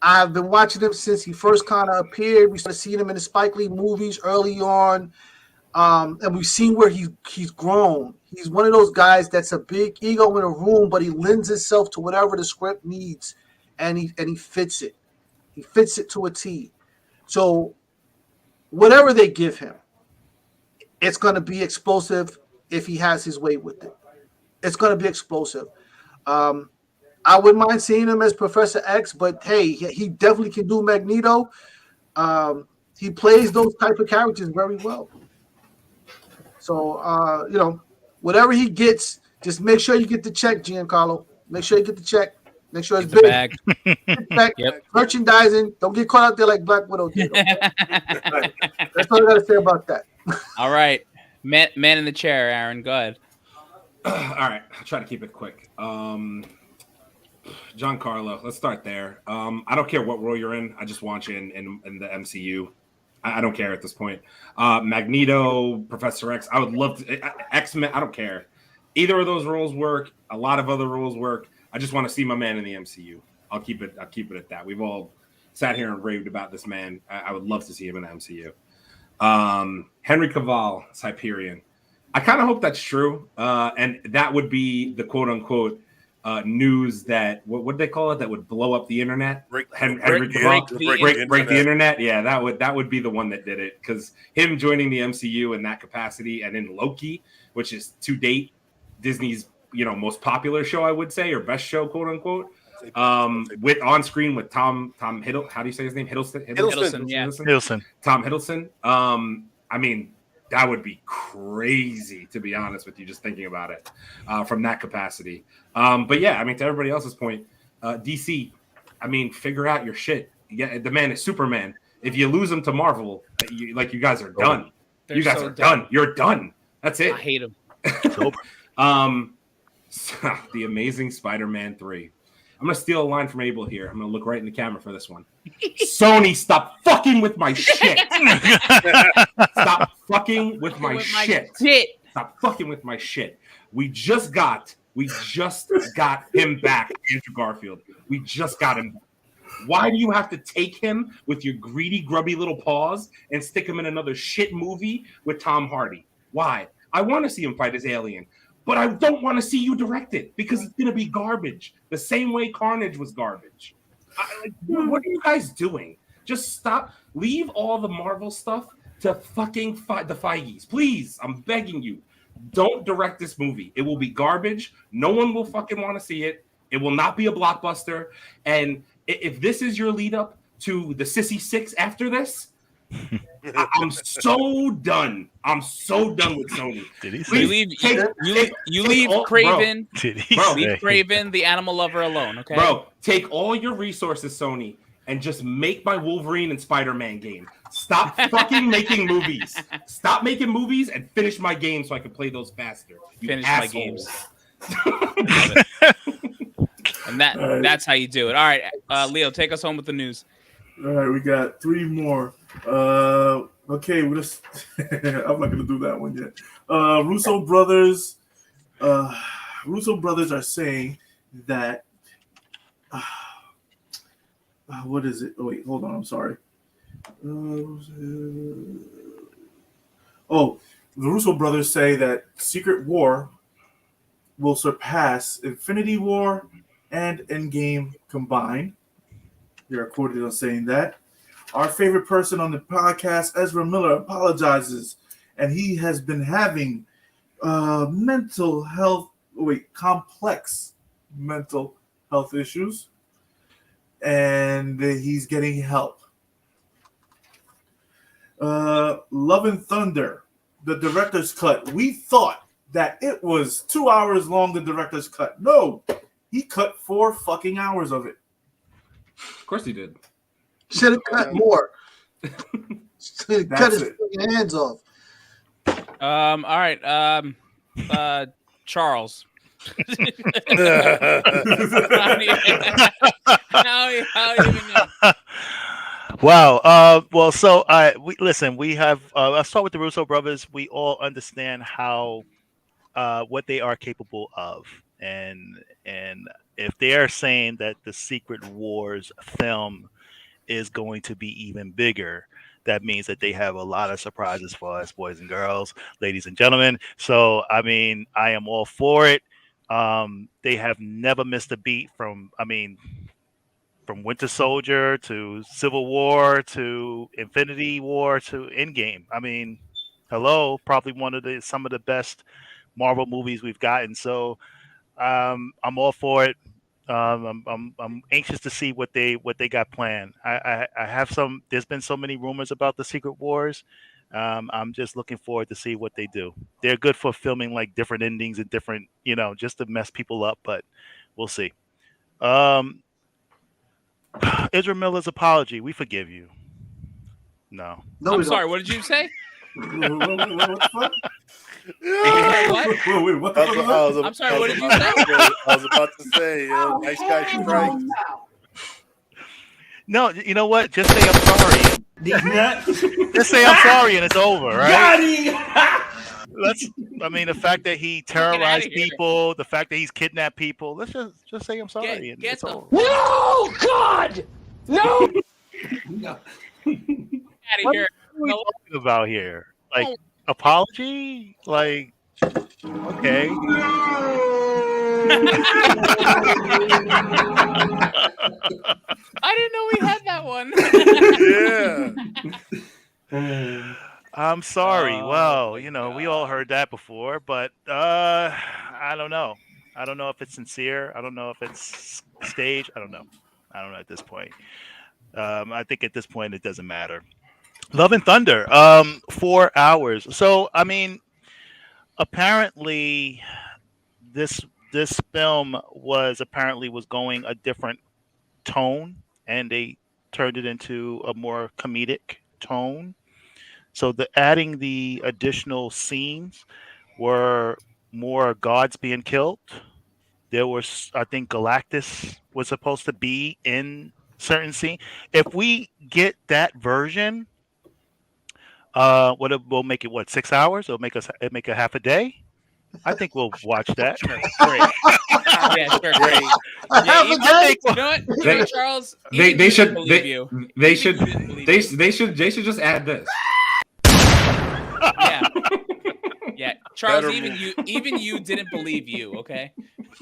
I've been watching him since he first kind of appeared. We started seeing him in the Spike Lee movies early on, and we've seen where he's grown. He's one of those guys that's a big ego in a room, but he lends himself to whatever the script needs, and he fits it. He fits it to a T. So whatever they give him, it's going to be explosive if he has his way with it. It's going to be explosive. I wouldn't mind seeing him as Professor X, but hey, he definitely can do Magneto. He plays those type of characters very well. So, whatever he gets, just make sure you get the check, Giancarlo. Make sure you get the check. Make sure it's big. Bag. Yep. Merchandising. Don't get caught out there like Black Widow did. Right. That's all I got to say about that. All right. Man in the chair, Aaron. Go ahead. All right. I'll try to keep it quick. Giancarlo, let's start there. I don't care what role you're in. I just want you in the MCU. I don't care at this point. Magneto, Professor X, I would love to. X-Men, I don't care. Either of those roles work. A lot of other roles work. I just want to see my man in the MCU. I'll keep it at that. We've all sat here and raved about this man. I would love to see him in the MCU. Henry Cavill, Hyperion. I kind of hope that's true. And that would be the quote unquote news that what would they call it that would blow up the internet? Break the internet. Yeah, that would be the one that did it, because him joining the MCU in that capacity, and in Loki, which is to date Disney's most popular show, I would say, or best show, quote unquote. With on screen with Tom Hiddleston. How do you say his name? Hiddleston. Tom Hiddleston. I mean, that would be crazy, to be honest with you, just thinking about it from that capacity. But yeah, I mean, to everybody else's point, DC, I mean, figure out your shit. Yeah, the man is Superman. If you lose him to Marvel, you guys are done. You guys are done. You're done. That's it. I hate him. The Amazing Spider-Man 3. I'm gonna steal a line from Abel here. I'm gonna look right in the camera for this one. Sony, stop fucking with my shit. Stop fucking with my shit. Stop fucking with my shit. We just got him back, Andrew Garfield. We just got him back. Why do you have to take him with your greedy, grubby little paws and stick him in another shit movie with Tom Hardy? Why? I want to see him fight his alien, but I don't want to see you direct it, because it's going to be garbage. The same way Carnage was garbage. What are you guys doing? Just stop. Leave all the Marvel stuff to fucking the Feige's. Please, I'm begging you. Don't direct this movie. It will be garbage. No one will fucking want to see it. It will not be a blockbuster. And if this is your lead up to the Sissy 6 after this, I'm so done. I'm so done with Sony. Did he say? You leave Craven. Did he leave Craven, the animal lover, alone, okay? Bro, take all your resources, Sony, and just make my Wolverine and Spider-Man game. Stop fucking making movies. Stop making movies and finish my game so I can play those faster. Finish my games. And that's how you do it. All right, Leo, take us home with the news. All right, we got 3 more. Okay, we're just I'm not gonna do that one yet. Russo brothers are saying that what is it? Oh wait, hold on, I'm sorry. The Russo brothers say that Secret War will surpass Infinity War and Endgame combined. They are quoted on saying that. Our favorite person on the podcast, Ezra Miller, apologizes, and he has been having complex mental health issues, and he's getting help. Love and Thunder, the director's cut. We thought that it was 2 hours long, the director's cut. No, he cut 4 fucking hours of it. Of course he did. Should have cut more. Should have cut his hands off. All right. Charles. Wow. Well, so we have. Let's start with the Russo brothers. We all understand how what they are capable of, and if they are saying that the Secret Wars film is going to be even bigger, that means that they have a lot of surprises for us, boys and girls, ladies and gentlemen. So, I mean, I am all for it. They have never missed a beat from Winter Soldier to Civil War to Infinity War to Endgame. I mean, hello, probably some of the best Marvel movies we've gotten. So, I'm all for it. I'm anxious to see what they got planned. I have some. There's been so many rumors about the Secret Wars. I'm just looking forward to see what they do. They're good for filming like different endings and different, just to mess people up. But we'll see. Ezra Miller's apology. We forgive you. No, I'm sorry. What did you say? What the fuck? What? Wait, what the fuck? I'm sorry, what did you say? I was about to say, nice guy strike. No, you know what? Just say I'm sorry. Just say I'm sorry and it's over, right? The fact that he terrorized people, the fact that he's kidnapped people, let's just say I'm sorry and it's over. No, God! No! Out of here. What are we talking about here? Like, apology? Like, okay. I didn't know we had that one. Yeah. I'm sorry. Well, we all heard that before, but I don't know. I don't know if it's sincere. I don't know if it's staged. I don't know at this point. I think at this point it doesn't matter. Love and Thunder, 4 hours. So I mean, apparently this film was going a different tone, and they turned it into a more comedic tone. So adding the additional scenes were more gods being killed. There was, I think, Galactus was supposed to be in certain scene. If we get that version, we'll make it 6 hours? It'll make a half a day. I think we'll watch that. Great. Yeah, sure, great. You know what, Charles? They should believe you. They should just add this. Yeah, Charles. Even you didn't believe you. Okay.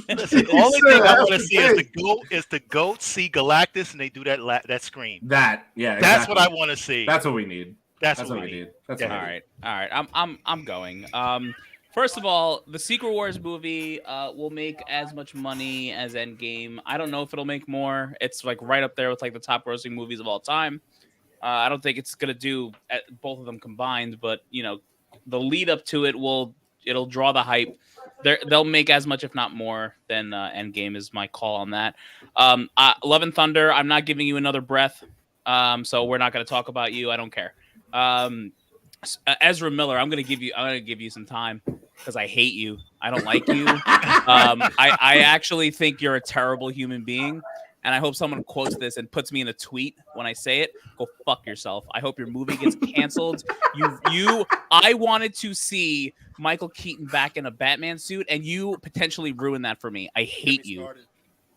Listen, the only thing I want to see is the goat see Galactus and they do that scream. That's what I want to see. That's what we need. That's what we need. That's all right. I'm going. First of all, the Secret Wars movie will make as much money as Endgame. I don't know if it'll make more. It's like right up there with like the top grossing movies of all time. I don't think it's gonna do both of them combined, but the lead up to it'll draw the hype. They'll make as much, if not more, than Endgame is my call on that. Love and Thunder, I'm not giving you another breath, so we're not going to talk about you. I don't care. Ezra Miller, I'm going to give you some time because I hate you. I don't like you. I actually think you're a terrible human being. And I hope someone quotes this and puts me in a tweet when I say it. Go fuck yourself. I hope your movie gets canceled. I wanted to see Michael Keaton back in a Batman suit, and you potentially ruined that for me. I hate you.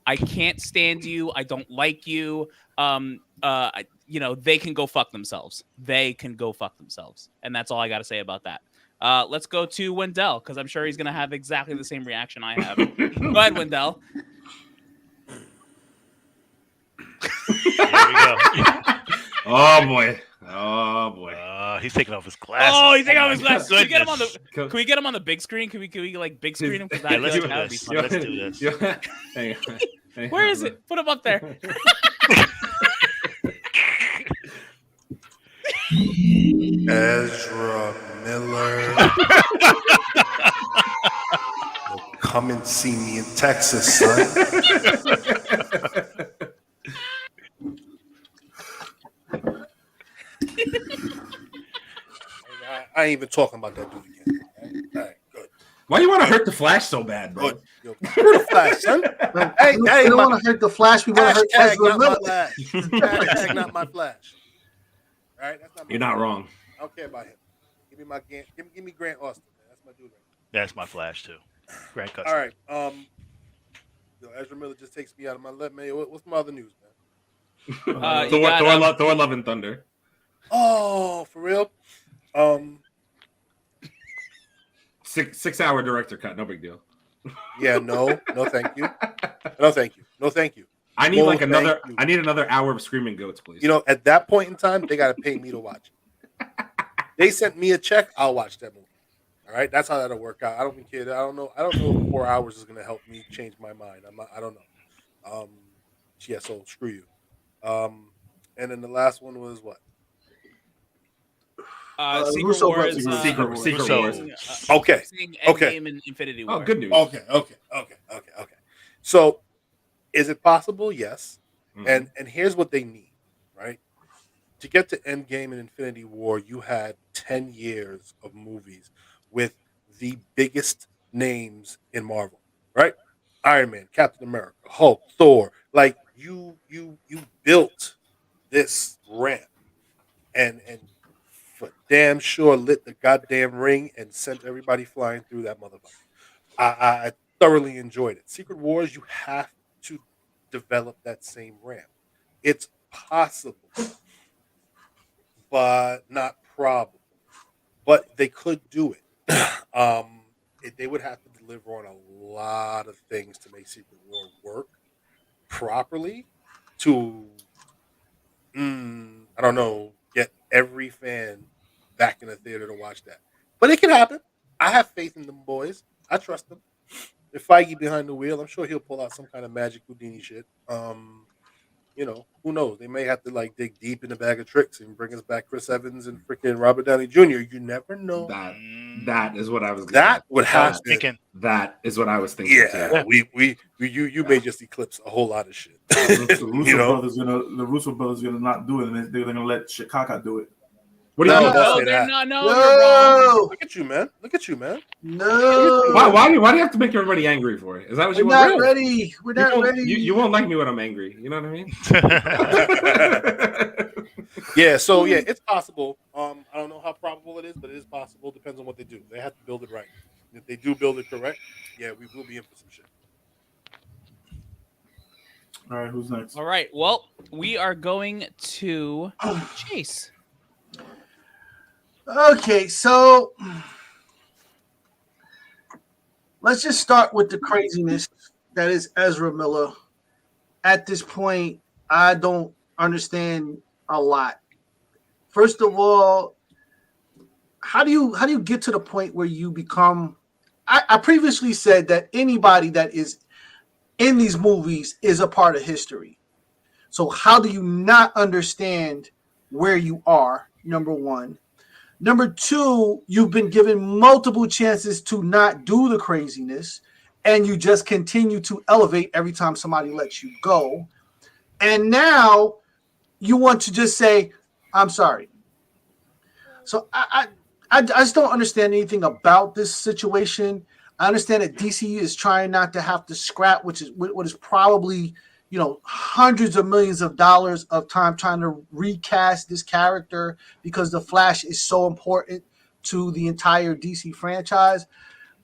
I can't stand you. I don't like you. They can go fuck themselves. And that's all I got to say about that. Let's go to Wendell, because I'm sure he's going to have exactly the same reaction I have. Go ahead, Wendell. Here we go. Oh boy. He's taking off his glasses. Oh, he's taking off his glasses. Can we get him on the big screen? Can we like big screen him? Yeah, let's do this. Let's do this. Hang on. Where is it? Put him up there. Ezra Miller. Come and see me in Texas, son. I ain't even talking about that dude again. All right, good. Why you want to hurt the Flash so bad, bro? Hurt the Flash, son. Hey, we don't want to hurt the Flash. We want to hurt Ezra Miller. Hashtag not my Flash. All right, that's not. You're not wrong. I don't care about him. Give me Grant Austin. Man. That's my dude. That's my Flash too. Grant Custom. All right. Ezra Miller just takes me out of my left. Man, what's my other news, man? Thor, Love and Thunder. Oh, for real? 6 hour director cut, no big deal. Yeah, no, thank you. No, thank you. I need I need another hour of Screaming Goats, please. At that point in time, they got to pay me to watch it. They sent me a check, I'll watch that movie. All right, that's how that'll work out. I don't even care. I don't know if 4 hours is going to help me change my mind. I don't know. Yeah, so screw you. And then the last one was what? Secret Wars. Secret Wars. Okay. Endgame and Infinity War. Oh, good news. Okay. So, is it possible? Yes. Mm-hmm. And here's what they need, right? To get to Endgame and Infinity War, you had 10 years of movies with the biggest names in Marvel, right? Iron Man, Captain America, Hulk, Thor. Like you built this ramp, and for damn sure lit the goddamn ring and sent everybody flying through that motherfucker. I thoroughly enjoyed it. Secret Wars, you have to develop that same ramp. It's possible, but not probable. But they could do it. They would have to deliver on a lot of things to make Secret War work properly to, I don't know, get every fan back in the theater to watch that. But it can happen. I have faith in them boys. I trust them. If Feige behind the wheel, I'm sure he'll pull out some kind of magic Houdini shit. Who knows? They may have to like dig deep in the bag of tricks and bring us back Chris Evans and freaking Robert Downey Jr. You never know. That is what I was. That would happen. That is what I was thinking. Yeah, you may just eclipse a whole lot of shit. The Russo brothers gonna not do it, and they're gonna let Chicago do it. What do you mean? No, they're not. No, you're wrong. Look at you, man. Look at you, man. No. Why do you have to make everybody angry for it? Is that what you We're want? not ready. We're not ready. You won't like me when I'm angry. You know what I mean? Yeah. So yeah, it's possible. I don't know how probable it is, but it is possible. Depends on what they do. They have to build it right. If they do build it correct, yeah, we will be in for some shit. All right, who's next? All right. Well, we are going to Chase. Okay, so let's just start with the craziness that is Ezra Miller. At this point, I don't understand a lot. First of all, how do you get to the point where you become? I previously said that anybody that is in these movies is a part of history. So how do you not understand where you are? Number one. Number two, you've been given multiple chances to not do the craziness, and you just continue to elevate every time somebody lets you go. And now you want to just say, I'm sorry. So I just don't understand anything about this situation. I understand that DC is trying not to have to scrap, which is what is probably, hundreds of millions of dollars of time trying to recast this character because the Flash is so important to the entire DC franchise.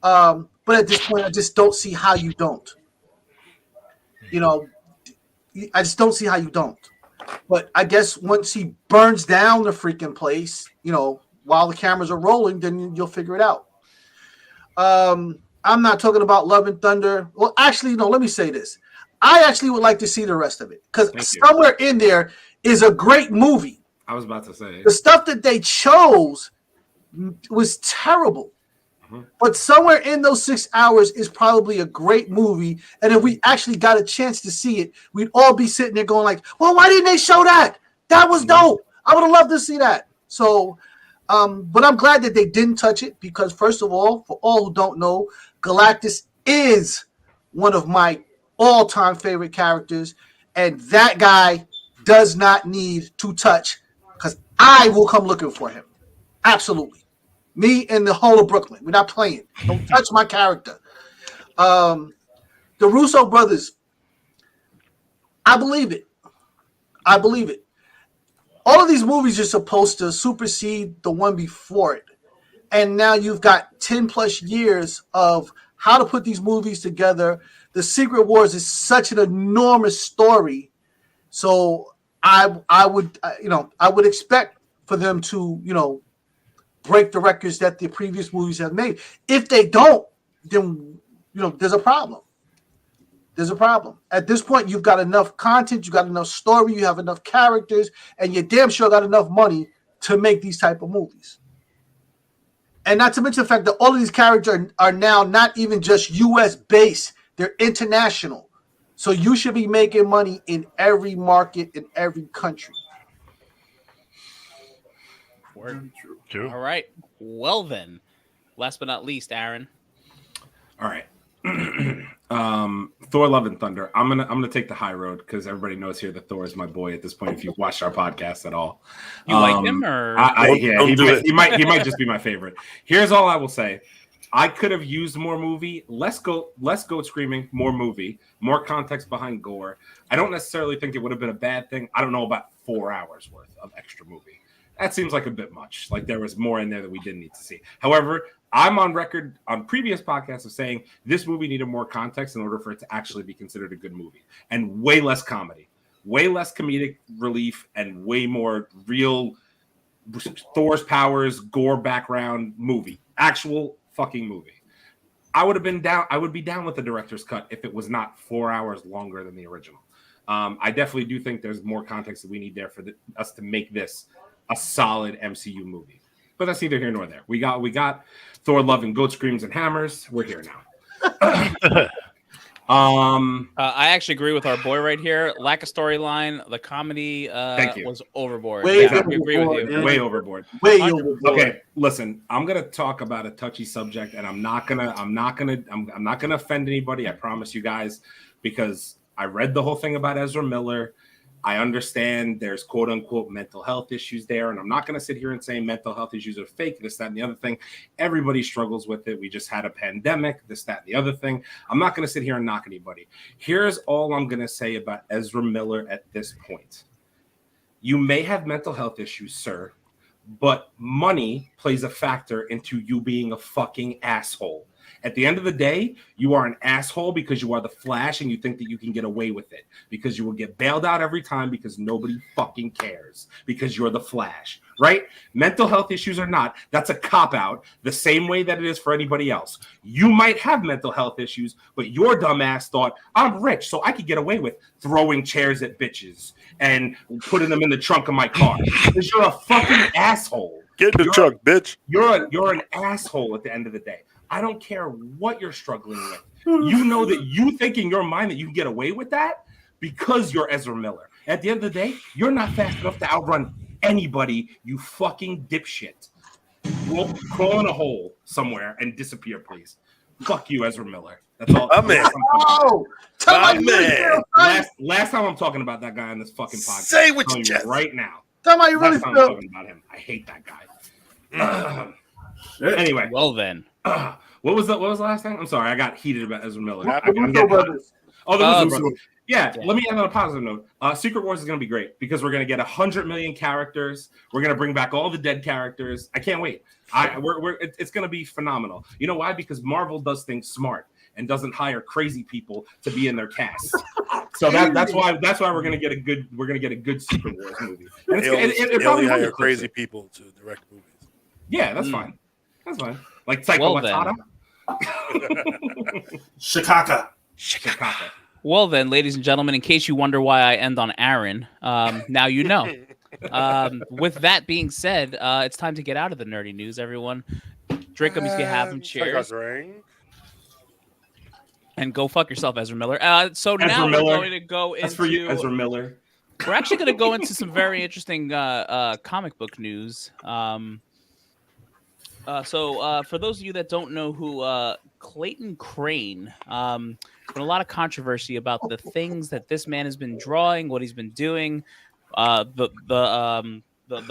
But at this point, I just don't see how you don't. I just don't see how you don't. But I guess once he burns down the freaking place, while the cameras are rolling, then you'll figure it out. I'm not talking about Love and Thunder. Well, actually, no, let me say this. I actually would like to see the rest of it because somewhere in there is a great movie. I was about to say. The stuff that they chose was terrible. Mm-hmm. But somewhere in those 6 hours is probably a great movie. And if we actually got a chance to see it, we'd all be sitting there going like, well, why didn't they show that? That was dope. I would have loved to see that. So, but I'm glad that they didn't touch it because, first of all, for all who don't know, Galactus is one of my all-time favorite characters, and that guy does not need to touch because I will come looking for him. Absolutely. Me and the whole of Brooklyn. We're not playing. Don't touch my character. The Russo brothers, I believe it. I believe it. All of these movies are supposed to supersede the one before it. And now you've got 10 plus years of how to put these movies together. The Secret Wars is such an enormous story. So I would expect for them to, break the records that the previous movies have made. If they don't, then, there's a problem. There's a problem. At this point, you've got enough content, you've got enough story, you have enough characters, and you damn sure got enough money to make these type of movies. And not to mention the fact that all of these characters are now not even just U.S. based, they're international. So you should be making money in every market, in every country. True. All right. Well then, last but not least, Aaron. All right. Thor: Love and Thunder. I'm gonna take the high road because everybody knows here that Thor is my boy at this point. If you've watched our podcast at all, you like him or he might just be my favorite. Here's all I will say: I could have used more movie, less goat screaming, more movie, more context behind gore. I don't necessarily think it would have been a bad thing. I don't know about 4 hours worth of extra movie. That seems like a bit much. Like there was more in there that we didn't need to see. However, I'm on record on previous podcasts of saying this movie needed more context in order for it to actually be considered a good movie, and way less comedy, way less comedic relief, and way more real Thor's powers, gore background movie, actual fucking movie. I would have been down. I would be down with the director's cut if it was not 4 hours longer than the original. I definitely do think there's more context that we need there for us to make this a solid MCU movie. But that's neither here nor there. We got Thor: Love and Goat Screams and Hammers. We're here now. I actually agree with our boy right here. Lack of storyline. The comedy was overboard. Way we agree with you. Way overboard. Way overboard. Okay, listen. I'm gonna talk about a touchy subject, and I'm not gonna offend anybody. I promise you guys, because I read the whole thing about Ezra Miller. I understand there's quote unquote mental health issues there. And I'm not going to sit here and say mental health issues are fake, this, that, and the other thing. Everybody struggles with it. We just had a pandemic, this, that, and the other thing. I'm not going to sit here and knock anybody. Here's all I'm going to say about Ezra Miller at this point. You may have mental health issues, sir, but money plays a factor into you being a fucking asshole. At the end of the day, you are an asshole because you are the Flash and you think that you can get away with it because you will get bailed out every time because nobody fucking cares because you're the Flash, right? Mental health issues or not, that's a cop-out the same way that it is for anybody else. You might have mental health issues, but your dumbass thought, I'm rich, so I could get away with throwing chairs at bitches and putting them in the trunk of my car because you're a fucking asshole. Get in the truck, bitch. You're an asshole at the end of the day. I don't care what you're struggling with. You know that you think in your mind that you can get away with that because you're Ezra Miller. At the end of the day, you're not fast enough to outrun anybody, you fucking dipshit. Crawl in a hole somewhere and disappear, please. Fuck you, Ezra Miller. That's all. Man. Oh, tell man. Last time I'm talking about that guy on this fucking podcast. Say what you just right now. Tell me you really Last time feel. I'm talking about him. I hate that guy. Anyway. Well then. What was the last thing? I'm sorry, I got heated about Ezra Miller. The I'm Russo getting brothers. Oh, the Russo Russo. brothers. Yeah, let me end on a positive note. Secret Wars is going to be great because we're going to get 100 million characters. We're going to bring back all the dead characters. I can't wait. It's going to be phenomenal. You know why? Because Marvel does things smart and doesn't hire crazy people to be in their cast. So that's why we're going to get a good Secret Wars movie. And They only hire crazy people to direct movies. Yeah, that's fine. That's fine. Like Taika Waititi. Chicago. Well then, ladies and gentlemen, in case you wonder why I end on Aaron, now you know. With that being said, it's time to get out of the nerdy news, everyone. Drink them if you have them. Cheers. And go fuck yourself, Ezra Miller. So Ezra now Miller. we're going to go into... That's for you, Ezra Miller. We're actually going to go into some very interesting comic book news. So for those of you that don't know who Clayton Crain, there's been a lot of controversy about the things that this man has been drawing, what he's been doing. The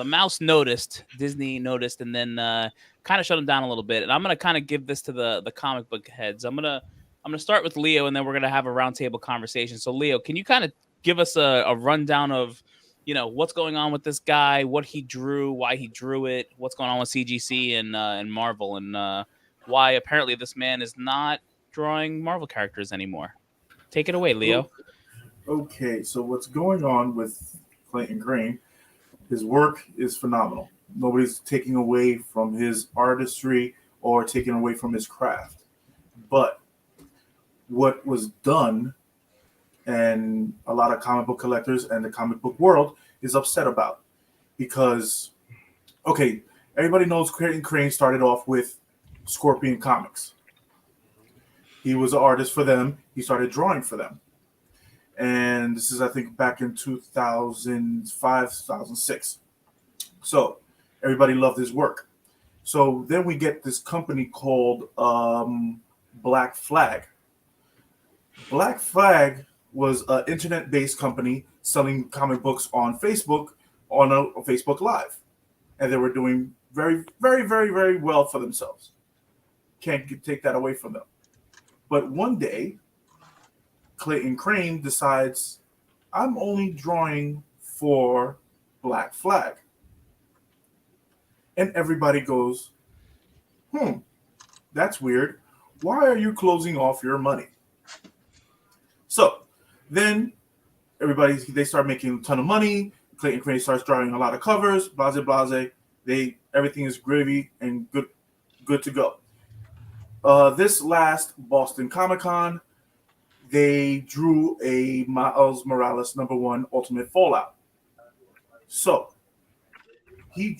mouse noticed, Disney noticed, and then kind of shut him down a little bit. And I'm gonna kind of give this to the comic book heads. I'm gonna start with Leo, and then we're gonna have a roundtable conversation. So Leo, can you kind of give us a rundown of what's going on with this guy, what he drew, why he drew it, what's going on with CGC and Marvel, and why apparently this man is not drawing Marvel characters anymore. Take it away, Leo. Okay, so what's going on with Clayton Crain? His work is phenomenal. Nobody's taking away from his artistry or taking away from his craft. But what was done, and a lot of comic book collectors and the comic book world is upset about, because, okay, everybody knows Clayton Crain started off with Scorpion Comics. He was an artist for them. He started drawing for them. And this is, I think, back in 2005, 2006. So everybody loved his work. So then we get this company called Black Flag. Black Flag was an internet-based company selling comic books on Facebook, on a Facebook Live. And they were doing very, very, very, very well for themselves. Can't take that away from them. But one day, Clayton Crain decides, I'm only drawing for Black Flag. And everybody goes, that's weird. Why are you closing off your money? So then they start making a ton of money. Clayton Crain starts drawing a lot of covers, blase. Everything is gravy and good to go. This last Boston Comic Con, they drew a Miles Morales #1 Ultimate Fallout. So he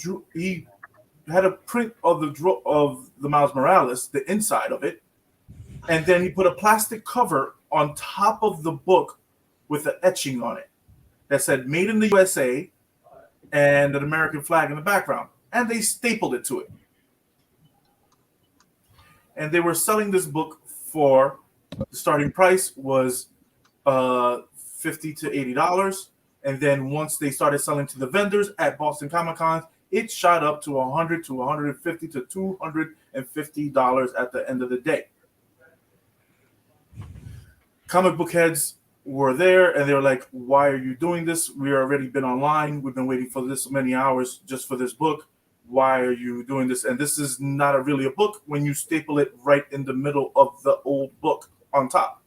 had a print of the Miles Morales, the inside of it, and then he put a plastic cover on top of the book with an etching on it that said "Made in the USA" and an American flag in the background, and they stapled it to it. And they were selling this book for, the starting price was $50 to $80, and then once they started selling to the vendors at Boston Comic Con, it shot up to $100 to $150 to $250 at the end of the day. Comic book heads were there, and they were like, "Why are you doing this? We already been online. We've been waiting for this many hours just for this book. Why are you doing this? And this is not really a book when you staple it right in the middle of the old book on top."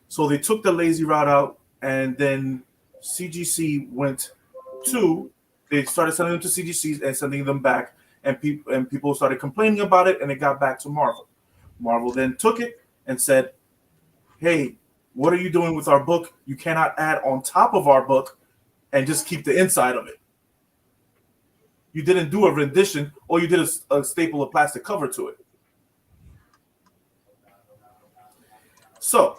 So they took the lazy route out, and then CGC they started sending them to CGCs and sending them back, and people started complaining about it, and it got back to Marvel. Marvel then took it and said, "Hey, what are you doing with our book? You cannot add on top of our book and just keep the inside of it. You didn't do a rendition, or you did a staple of plastic cover to it." So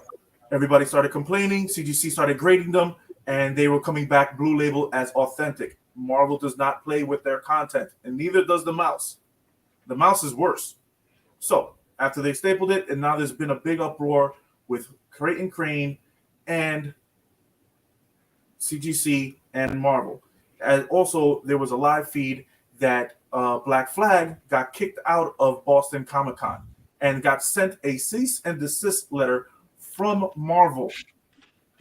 everybody started complaining. CGC started grading them, and they were coming back Blue Label as authentic. Marvel does not play with their content, and neither does the mouse. The mouse is worse. So after they stapled it, and now there's been a big uproar with Clayton Crain and CGC and Marvel. And also, there was a live feed that Black Flag got kicked out of Boston Comic Con and got sent a cease and desist letter from Marvel,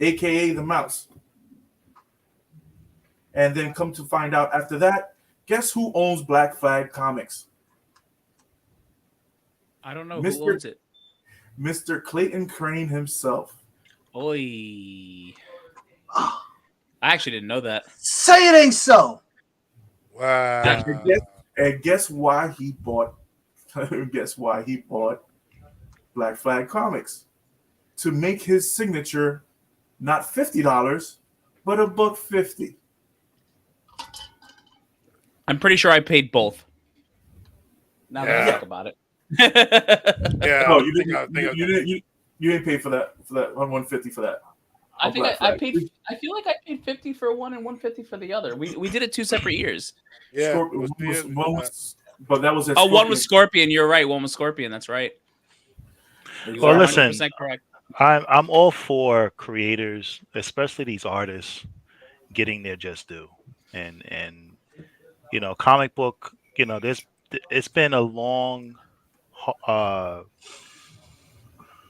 aka the mouse. And then come to find out after that, guess who owns Black Flag Comics? I don't know who owns it. Mr. Clayton Crain himself. Oi. I actually didn't know that. Say it ain't so. Wow. And guess why he bought? Guess why he bought Black Flag Comics? To make his signature not $50, but $150. I'm pretty sure I paid both. Now that I think about it. Yeah. No, you didn't pay for that $150 for that. I think I paid. I feel like I paid $50 for one and $150 for the other. We did it 2 separate years. Yeah. But that was one was Scorpion. You're right. One was Scorpion. That's right. Well, listen, 100% correct. I'm all for creators, especially these artists, getting their just due. And comic book, it's been a long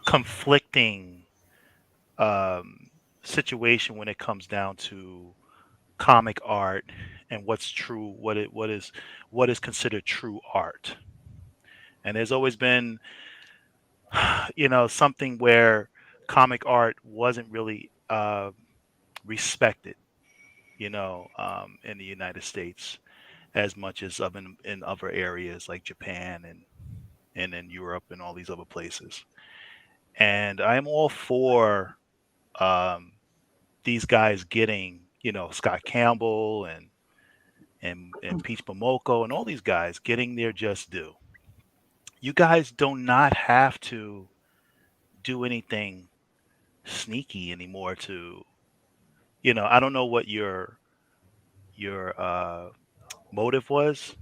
conflicting situation when it comes down to comic art and what's true, what is considered true art. And there's always been something where comic art wasn't really respected, in the United States as much as in other areas like Japan and in Europe and all these other places. And I'm all for these guys getting, Scott Campbell and Peach Momoko and all these guys getting their just due. You guys do not have to do anything sneaky anymore to, I don't know what your motive was,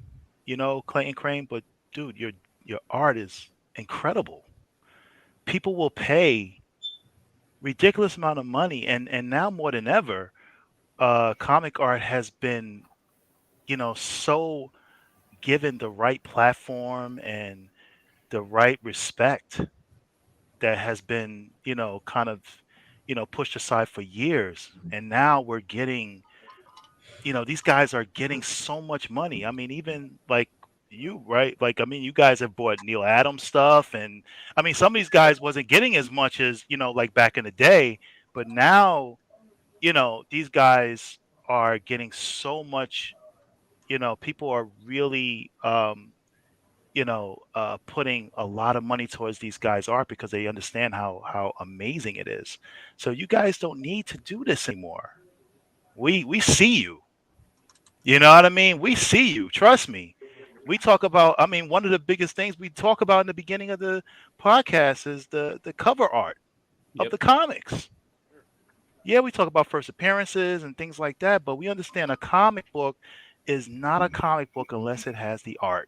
Clayton Crain, but dude, your art is incredible. People will pay ridiculous amount of money, and now more than ever, comic art has been, so given the right platform and the right respect that has been, kind of, pushed aside for years. And now we're getting, these guys are getting so much money. I mean, even like you, right? Like, I mean, you guys have bought Neil Adams stuff. And I mean, some of these guys wasn't getting as much as, like back in the day. But now, these guys are getting so much, people are really, putting a lot of money towards these guys' art because they understand how amazing it is. So you guys don't need to do this anymore. We see you. You know what I mean? We see you. Trust me. We talk about, I mean, one of the biggest things we talk about in the beginning of the podcast is the cover art of the comics. Yeah, we talk about first appearances and things like that, but we understand a comic book is not a comic book unless it has the art.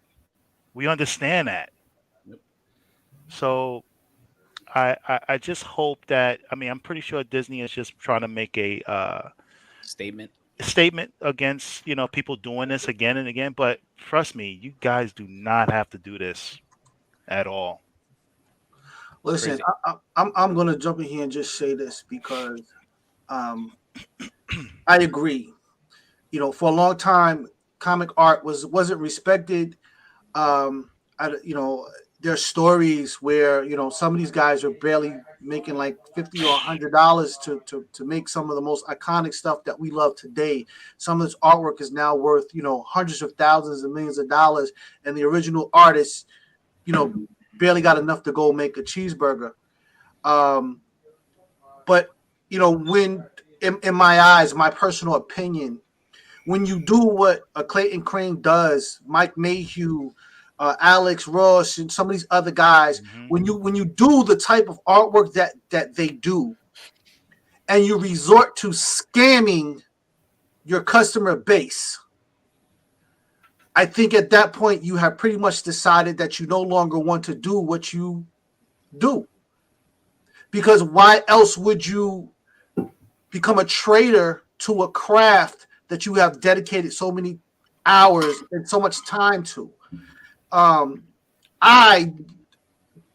We understand that. So I just hope that, I mean, I'm pretty sure Disney is just trying to make a statement against, people doing this again and again. But trust me, you guys do not have to do this at all. Listen, I'm going to jump in here and just say this because I agree. For a long time, comic art wasn't respected. There's stories where some of these guys are barely making like $50 or $100 to make some of the most iconic stuff that we love today. Some of this artwork is now worth hundreds of thousands and millions of dollars, and the original artists barely got enough to go make a cheeseburger. But when in my eyes, my personal opinion, when you do what Clayton Crain does, Mike Mayhew, Alex Ross, and some of these other guys, when you do the type of artwork that they do, and you resort to scamming your customer base, I think at that point you have pretty much decided that you no longer want to do what you do. Because why else would you become a traitor to a craft that you have dedicated so many hours and so much time to? I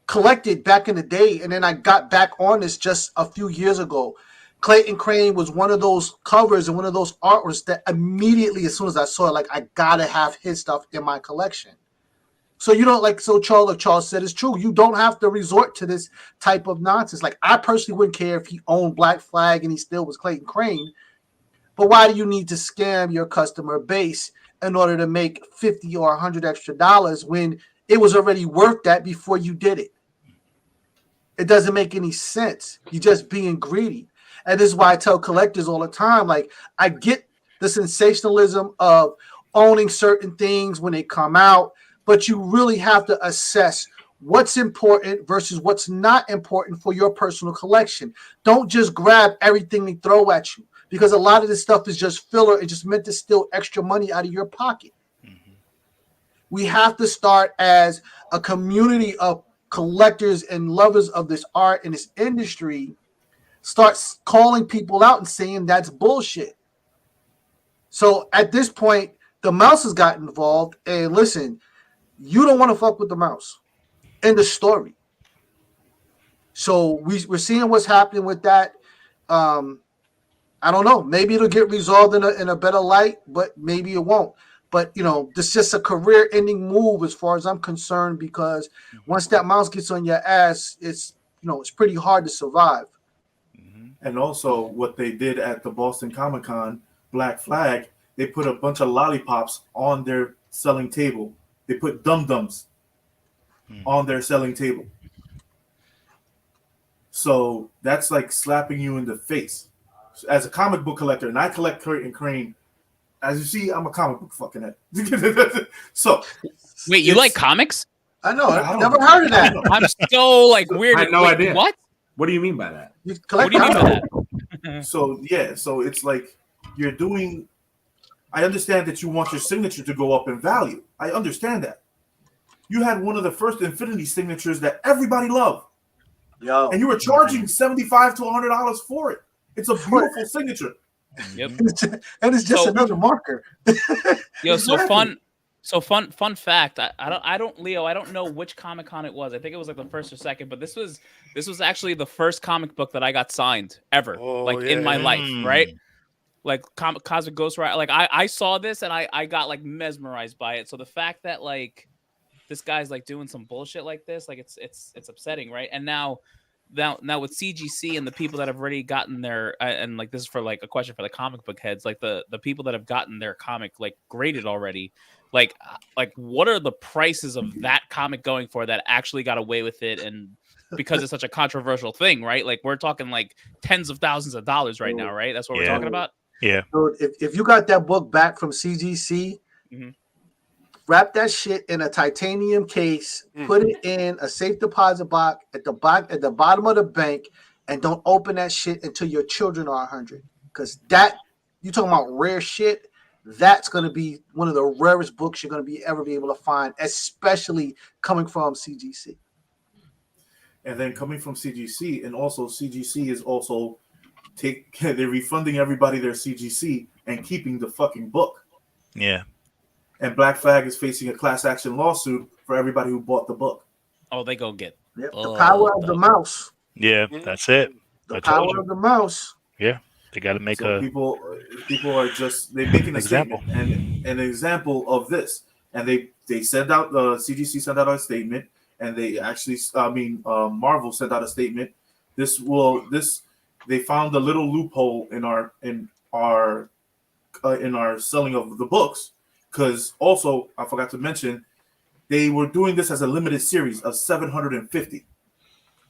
collected back in the day, and then I got back on this just a few years ago. Clayton Crain was one of those covers and one of those artworks that immediately, as soon as I saw it, like, I gotta have his stuff in my collection. So Charles said, it's true. You don't have to resort to this type of nonsense. Like, I personally wouldn't care if he owned Black Flag and he still was Clayton Crain. But why do you need to scam your customer base in order to make $50 or $100 extra when it was already worth that before you did it? It doesn't make any sense. You're just being greedy. And this is why I tell collectors all the time, like, I get the sensationalism of owning certain things when they come out, but you really have to assess what's important versus what's not important for your personal collection. Don't just grab everything they throw at you, because a lot of this stuff is just filler and just meant to steal extra money out of your pocket. We have to start as a community of collectors and lovers of this art and this industry, start calling people out and saying that's bullshit. So at this point, the mouse has got involved, and listen, you don't want to fuck with the mouse. End of story. So we're seeing what's happening with that. I don't know. Maybe it'll get resolved in a better light, but maybe it won't. But, this is just a career-ending move as far as I'm concerned, because once that mouse gets on your ass, it's pretty hard to survive. And also what they did at the Boston Comic-Con, Black Flag, they put a bunch of lollipops on their selling table. They put dum-dums on their selling table. So that's like slapping you in the face. As a comic book collector, and I collect Clayton Crain, as you see, I'm a comic book fucking head. So, wait, you like comics? I know. I've never heard of that. I'm so weird. I had no idea. What? What do you mean by that? What do you mean by that? So it's like you're doing. I understand that you want your signature to go up in value. I understand that. You had one of the first Infinity signatures that everybody loved. Yo. And you were charging $75 to $100 for it. It's a beautiful signature. Yep. And it's just another marker. Yo, Exactly. Fun fact. I don't Leo, I don't know which Comic-Con it was. I think it was like the first or second, but this was actually the first comic book that I got signed ever, in my life, right? Like Cosmic Ghost Rider. Like I saw this and I got like mesmerized by it. So the fact that like this guy's like doing some bullshit like this, like it's upsetting, right? And now with CGC and the people that have already gotten their and like this is for like a question for the comic book heads, like the people that have gotten their comic like graded already, like what are the prices of that comic going for that actually got away with it, and because it's such a controversial thing, right? Like we're talking like tens of thousands of dollars right now, right? That's what we're talking about. Yeah. So if you got that book back from CGC, wrap that shit in a titanium case, put it in a safe deposit box at the bottom of the bank, and don't open that shit until your children are 100. Because that, you talking about rare shit, that's going to be one of the rarest books you're going to ever be able to find, especially coming from CGC. And then coming from CGC, and also CGC is also they're refunding everybody their CGC and keeping the fucking book. Yeah. And Black Flag is facing a class action lawsuit for everybody who bought the book. Oh, they go get the power of the mouse. Yeah, that's it. The power of the mouse. Yeah, they got to make people are just they're making a example and an example of this, and they sent out CGC sent out a statement, and they actually Marvel sent out a statement. They found a little loophole in our selling of the books, because also I forgot to mention they were doing this as a limited series of 750.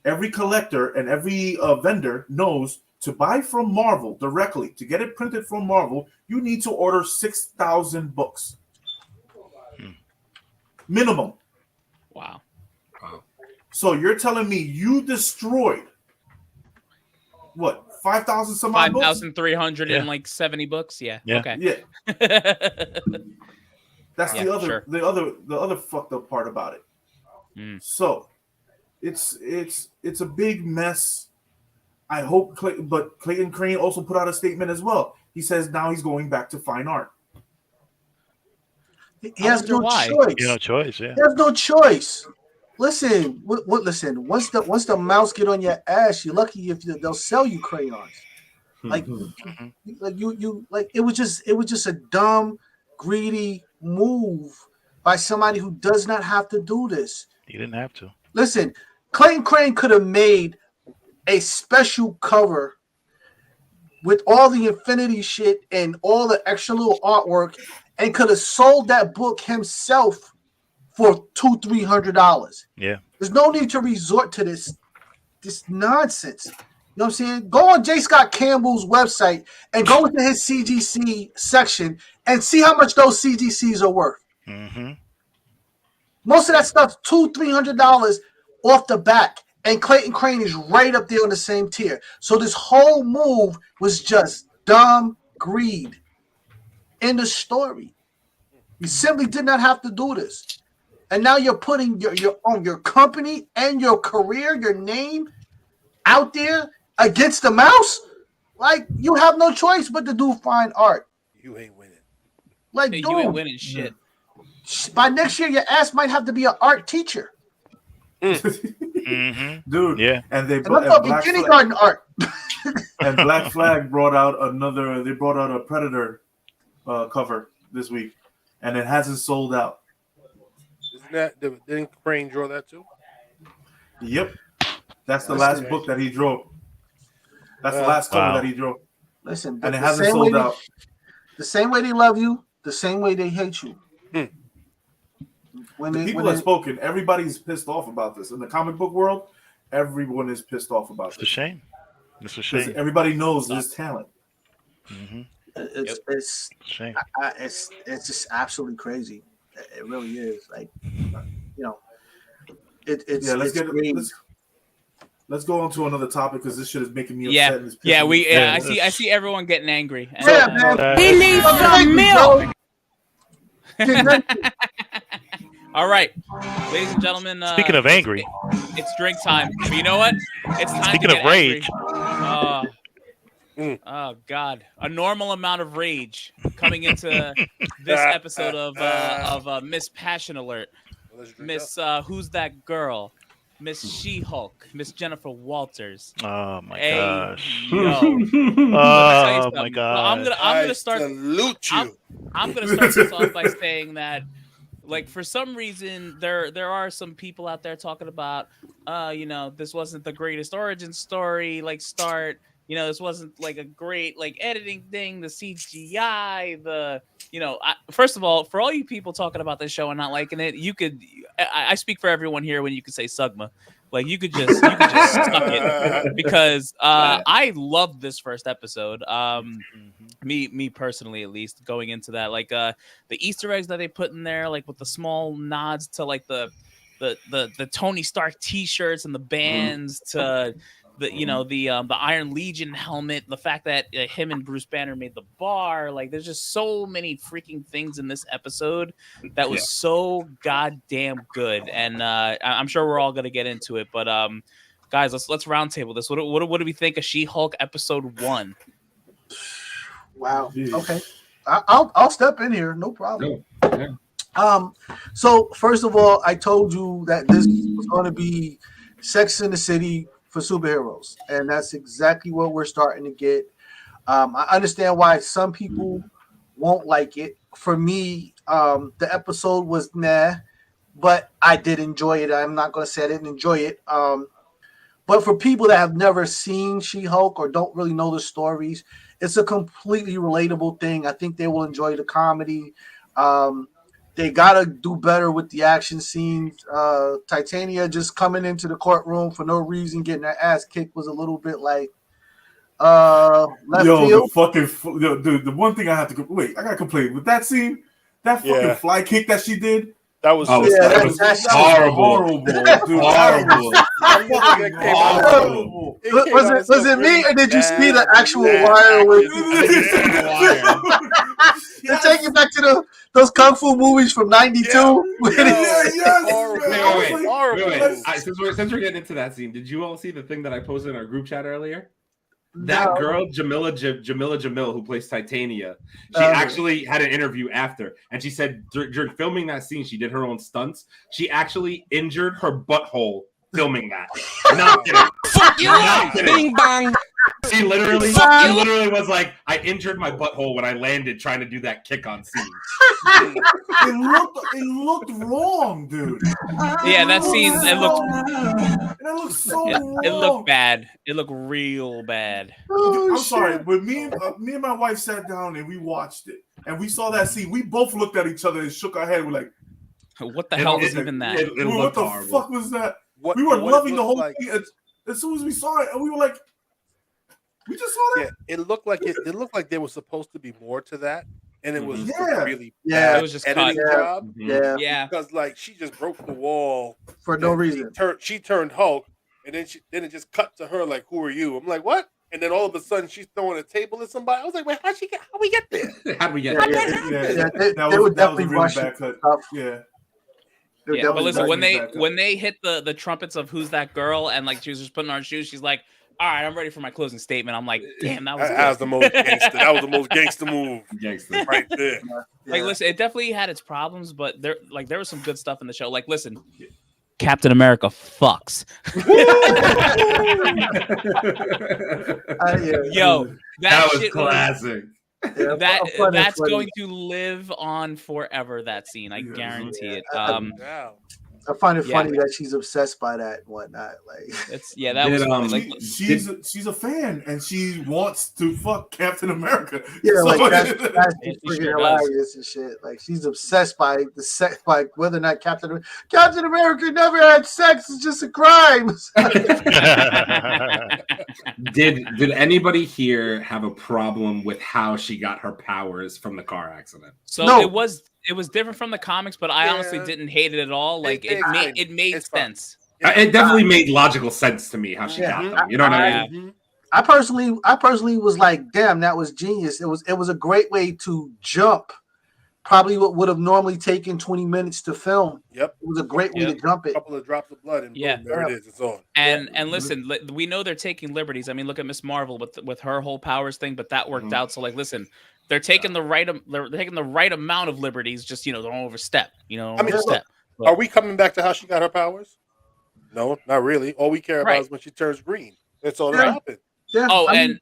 Every collector and every vendor knows to buy from Marvel directly, to get it printed from Marvel, you need to order 6,000 books. Minimum. Wow. So you're telling me you destroyed what, 5,000 some odd books? 5,300 and like 70 books. Yeah. Okay. Yeah. That's the other fucked up part about it. So it's a big mess. I hope, but Clayton Crain also put out a statement as well. He says now he's going back to fine art. He has no choice. No choice. Yeah. He has no choice. Listen, listen. Once the mouse get on your ass, you're lucky if they'll sell you crayons. Like, it was just a dumb, greedy move by somebody who does not have to do this. He didn't have to. Listen, Clayton Crain could have made a special cover with all the Infinity shit and all the extra little artwork, and could have sold that book himself for $200-$300. Yeah. There's no need to resort to this nonsense. You know what I'm saying? Go on J. Scott Campbell's website and go into his CGC section and see how much those CGCs are worth. Most of that stuff's $200-$300 off the back, and Clayton Crain is right up there on the same tier. So this whole move was just dumb greed in the story. You simply did not have to do this. And now you're putting your company and your career, your name out there against the mouse. Like, you have no choice but to do fine art. You ain't winning. Like, hey, dude, you ain't winning shit. By next year, your ass might have to be an art teacher. Dude, yeah. And they kindergarten art. And Black Flag brought out a Predator cover this week, and it hasn't sold out. Didn't Crain draw that too? Yep. That's the last book that he drew. That's the last cover that he drew. Listen, and it hasn't sold out. The same way they love you, the same way they hate you. When people have spoken, everybody's pissed off about this. In the comic book world, everyone is pissed off about this. It's a shame. It's a shame. Everybody knows his talent. It's a shame. It's just absolutely crazy. It really is. Like, let's go on to another topic, because this shit is making me upset. I see everyone getting angry. He needs some milk. All right, ladies and gentlemen. Speaking of angry, it's drink time. But you know what? It's time. Speaking to get of rage. Oh God! A normal amount of rage coming into this episode of Miss Passion Alert, Miss Who's That Girl, Miss She-Hulk, Miss Jennifer Walters. Oh my gosh! Yo. Oh my god! Well, I'm gonna start. Salute you. I'm gonna start this off by saying that, like, for some reason, there are some people out there talking about, this wasn't the greatest origin story. Like, start This wasn't like a great like editing thing, the CGI, first of all, for all you people talking about this show and not liking it, I speak for everyone here when you can say Sugma. Like you could just suck it because I loved this first episode. Me personally, at least, going into that, like the Easter eggs that they put in there, like with the small nods to like the Tony Stark T-shirts and the bands to the Iron Legion helmet, the fact that him and Bruce Banner made the bar, like there's just so many freaking things in this episode that was so goddamn good, and I'm sure we're all gonna get into it, but guys, let's roundtable this. What do we think of She-Hulk episode 1? Wow. Okay, I'll step in here, no problem. Yeah. So first of all, I told you that this was going to be Sex in the City for superheroes, and that's exactly what we're starting to get. I understand why some people won't like it. For me, the episode was nah, but I did enjoy it. I'm not going to say I didn't enjoy it. But for people that have never seen She-Hulk or don't really know the stories, it's a completely relatable thing. I think they will enjoy the comedy. They gotta do better with the action scenes. Titania just coming into the courtroom for no reason, getting her ass kicked was a little bit like left field. The one thing I have to I gotta complain with that scene. That fucking fly kick that she did. That was that's horrible. Dude, horrible. Was it me, or did you see the actual wire? They take you back to those kung fu movies from '92. Since we're getting into that scene, did you all see the thing that I posted in our group chat earlier? That girl, Jamila Jamil, who plays Titania, she actually had an interview after, and she said during filming that scene, she did her own stunts. She actually injured her butthole filming that. Not kidding. Fuck you! Bing bang. She literally was like, I injured my butthole when I landed trying to do that kick on scene. It looked wrong, dude. Yeah, that scene, it looked so wrong. It looked bad. It looked real bad. I'm sorry, but me and my wife sat down and we watched it, and we saw that scene. We both looked at each other and shook our head. We're like, "What the hell was even that? What the fuck was that?" We were loving the whole thing as soon as we saw it, and we were like, "We just saw that." Yeah, it looked like there was supposed to be more to that, and it was really it was just editing job. Yeah, because like she just broke the wall for no reason. She turned Hulk, and then it just cut to her like, "Who are you?" I'm like, "What?" And then all of a sudden she's throwing a table at somebody. I was like, "Wait, how we get there? How'd we get there?" They would definitely rush it. Yeah. Yeah, but listen, when they hit the trumpets of who's that girl, and like she was just putting on her shoes, she's like, "All right, I'm ready for my closing statement." I'm like, "Damn, that was the most gangster. That was the most gangster move, right there." Like, listen, it definitely had its problems, but there was some good stuff in the show. Like, listen, Captain America fucks. Yo, that was shit classic. That's going to live on forever. That scene, I guarantee it. I find it funny that she's obsessed by that and whatnot. Like, that was funny. Like, she's a fan and she wants to fuck Captain America. Yeah, so, like that's freaking hilarious and shit. Like, she's obsessed by the sex, by whether or not Captain America never had sex. It's just a crime. Did anybody here have a problem with how she got her powers from the car accident? So no. It was different from the comics, but I honestly didn't hate it at all. Like it made sense. It definitely made logical sense to me how she got them. You know what I mean? I personally was like, damn, that was genius. It was a great way to jump. Probably what would have normally taken 20 minutes to film. Yep. It was a great way to jump it. A couple of drops of blood and boom, there it is. It's on. And listen, we know they're taking liberties. I mean, look at Miss Marvel with her whole powers thing, but that worked out. So like, listen, they're taking the right amount of liberties, just don't overstep. I mean, are we coming back to how she got her powers? No, not really. All we care about is when she turns green. That's all that happened. Yeah. Oh, and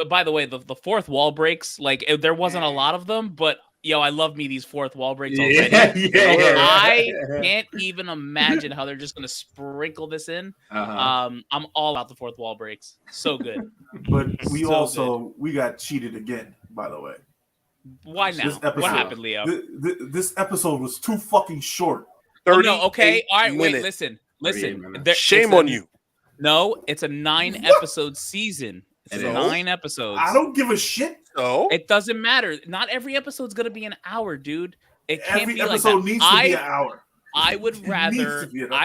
by the way, the fourth wall breaks, like there wasn't a lot of them, but Yo, I love me these fourth wall breaks Yeah, already. yeah. I can't even imagine how they're just gonna sprinkle this in. I'm all about the fourth wall breaks. So good. But we So we got cheated again, by the way. Why now? This episode, What happened, Leo? This episode was too fucking short. Oh, no, okay. All right, wait, minutes. listen. Shame on you. No, it's a 9-episode season. It's It is? 9 episodes. I don't give a shit. So It doesn't matter. Not every episode's gonna be an hour, dude. It can't Every be like episode that. needs to be an hour. I would It rather needs to be an hour.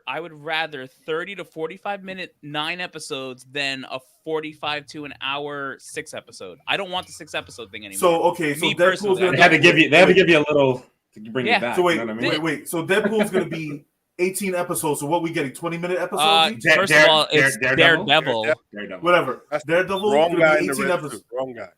I would rather 30 to 45 minute 9 episodes than a 45 to an hour 6 episode. I don't want the 6 episode thing anymore. So okay, so Me Deadpool's personally, gonna They had to give you a little to bring Yeah. you back. So wait, you know what I mean? wait. So Deadpool's gonna be 18 episodes. So what we getting? 20-minute episodes? each? First of all, it's Daredevil. Daredevil. Whatever. that's Daredevil's wrong gonna guy be in the 18 red episodes. suit. Wrong guy.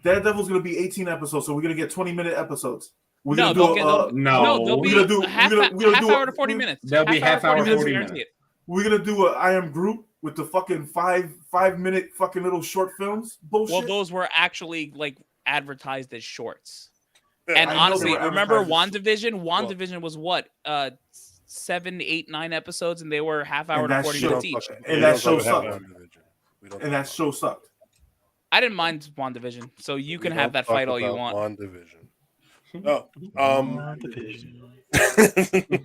Daredevil's gonna be 18 episodes. So we're gonna get 20-minute episodes. We're No, gonna do they'll No, they'll be we're gonna do- a half, we're gonna half do hour a- to 40 minutes. They'll be half hour, 40 guarantee minutes. it. we're gonna do a I Am Groot with the fucking 5-minute fucking little short films. Bullshit. Well, those were actually like advertised as shorts. And I know honestly, they were remember advertised WandaVision? WandaVision was what? 7, 8, 9 episodes, and they were half hour And to that 40 show- minutes each. and that show sucked. We don't And that show sucked. I didn't mind WandaVision, so you can we have don't that fight talk all you about want. WandaVision. No.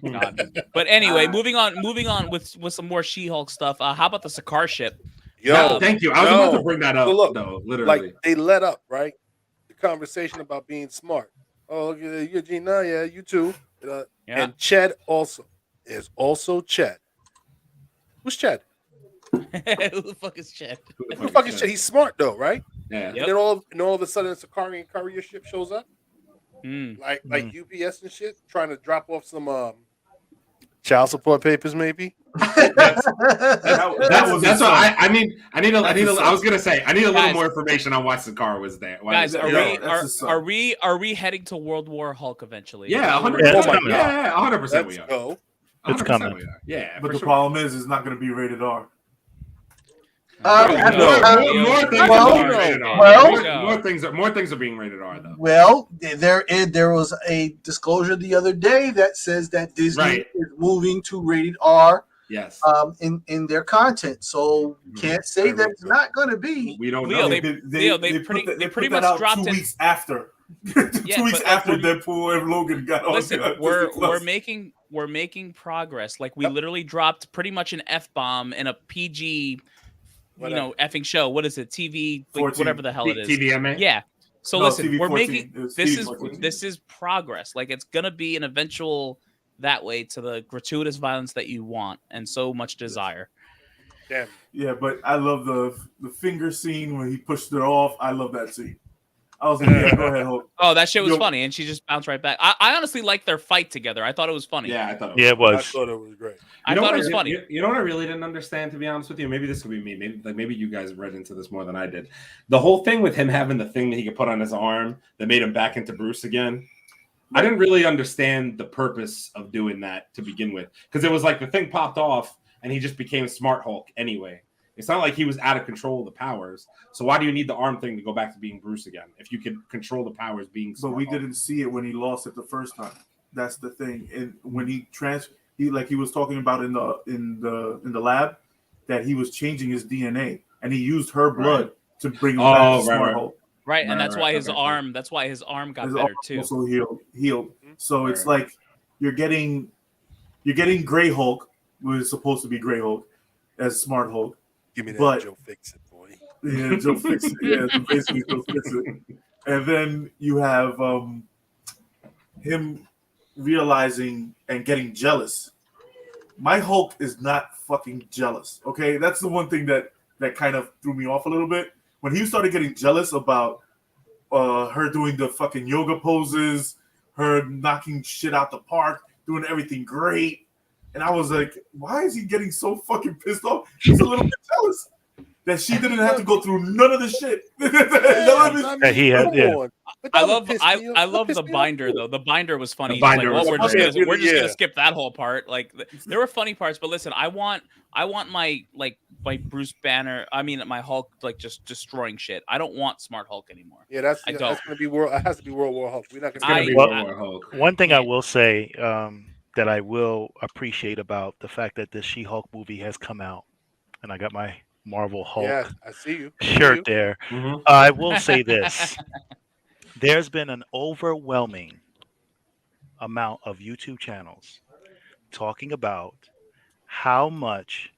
God. But anyway, moving on with some more She-Hulk stuff. How about the Sakaar ship? Yo, Thank you. I was no. about to bring that up. So look, though, literally. like they let up, right? The conversation about being smart. Oh, you're Gina, yeah, you too. Yeah. And Ched also is also Ched. Who's Ched? Who the fuck is Chet? Who the fuck is Ched? He's smart though, right? Yeah. Yep. And then all of a sudden, a Sakarian courier ship shows up, like UPS and shit, trying to drop off some child support papers, maybe. That's what I need. I was gonna say I need a little Guys. more information on why Sakaar was there. Why Guys, was are there. we heading to World War Hulk eventually? Yeah, Yeah, 100%. it's coming. Yeah, 100% we Let's are. go. It's 100% coming. we are. Yeah, But for the sure. problem is, it's not gonna be rated R. More things are being rated R though. Well, there was a disclosure the other day that says that Disney Right. is moving to rated R Yes. in their content. So can't say that it's not going to be. We don't Leo, know. they pretty put much that out dropped 2 it. weeks after. Yeah, 2 weeks but, after like, Deadpool and Logan got on. Listen, Disney we're Plus. making progress. Like we literally dropped pretty much an F-bomb in a PG, effing show. What is it? TV, like, 14. whatever the hell it is. TVMA. Yeah. So No, listen, TV we're 14. making It was this TV is 14. this is progress. Like it's gonna be an eventual that way to the gratuitous violence that you want and so much desire. Damn. Yeah, but I love the finger scene when he pushed it off. I love that scene. I was like, yeah, go ahead, Hulk. Oh, that shit was Yo. funny, and she just bounced right back. I honestly liked their fight together. I thought it was funny. Yeah, I thought. Yeah, it I was. thought it was great. I thought it was funny. You know what I really didn't understand, to be honest with you? Maybe this could be me. Maybe you guys read into this more than I did. The whole thing with him having the thing that he could put on his arm that made him back into Bruce again. I didn't really understand the purpose of doing that to begin with, because it was like the thing popped off and he just became Smart Hulk anyway. It's not like he was out of control of the powers. So why do you need the arm thing to go back to being Bruce again if you could control the powers being But Smart we Hulk? didn't see it when he lost it the first time. That's the thing. And when he was talking about in the lab, that he was changing his DNA and he used her blood to bring him back to Smart Hulk. Right, and Right, that's right, why his okay. arm. That's why his arm got His better arm too. also healed. So it's Right. like you're getting Gray Hulk, who is supposed to be Gray Hulk, as Smart Hulk. Give me that But- Joe Fix It, boy. Yeah, Joe Fix It. Yeah, so basically Joe Fix It. And then you have him realizing and getting jealous. My Hulk is not fucking jealous. Okay, that's the one thing that kind of threw me off a little bit when he started getting jealous about her doing the fucking yoga poses, her knocking shit out the park, doing everything great. And I was like, why is he getting so fucking pissed off? He's a little bit jealous that she didn't have to go through none of the shit. Yeah, he had- Come yeah. on. But I that would love piss I, me off. I That love pissed the me off binder too. though. The binder was funny. The He's like, binder well, was we're just funny. gonna we're just Yeah. gonna skip that whole part. Like there were funny parts, but listen, I want my my Bruce Banner. I mean, my Hulk like just destroying shit. I don't want Smart Hulk anymore. Yeah, that's I that's don't. gonna be World. It has to be World War Hulk. We're not It's gonna. gonna be Well, World War Hulk. one thing I can't. will say that I will appreciate about the fact that this She-Hulk movie has come out, and I got my Marvel Hulk Yeah, I see you. I see shirt you. there. Mhm. I will say this: there's been an overwhelming amount of YouTube channels talking about how much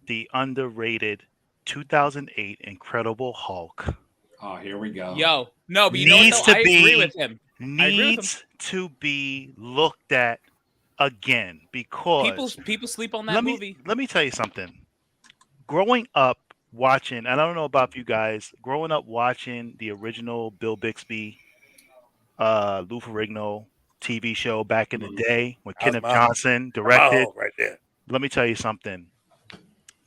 the underrated 2008 Incredible Hulk Oh, here we go. Yo, no, but you know what needs though? to I agree be with him. I agree with him. needs to be looked at again People because sleep on that let movie. me tell you something. Growing up watching, and I don't know about you guys, growing up watching the original Bill Bixby, Lou Ferrigno TV show back in the day when That was Kenneth my Johnson my directed. Hulk right there. Let me tell you something.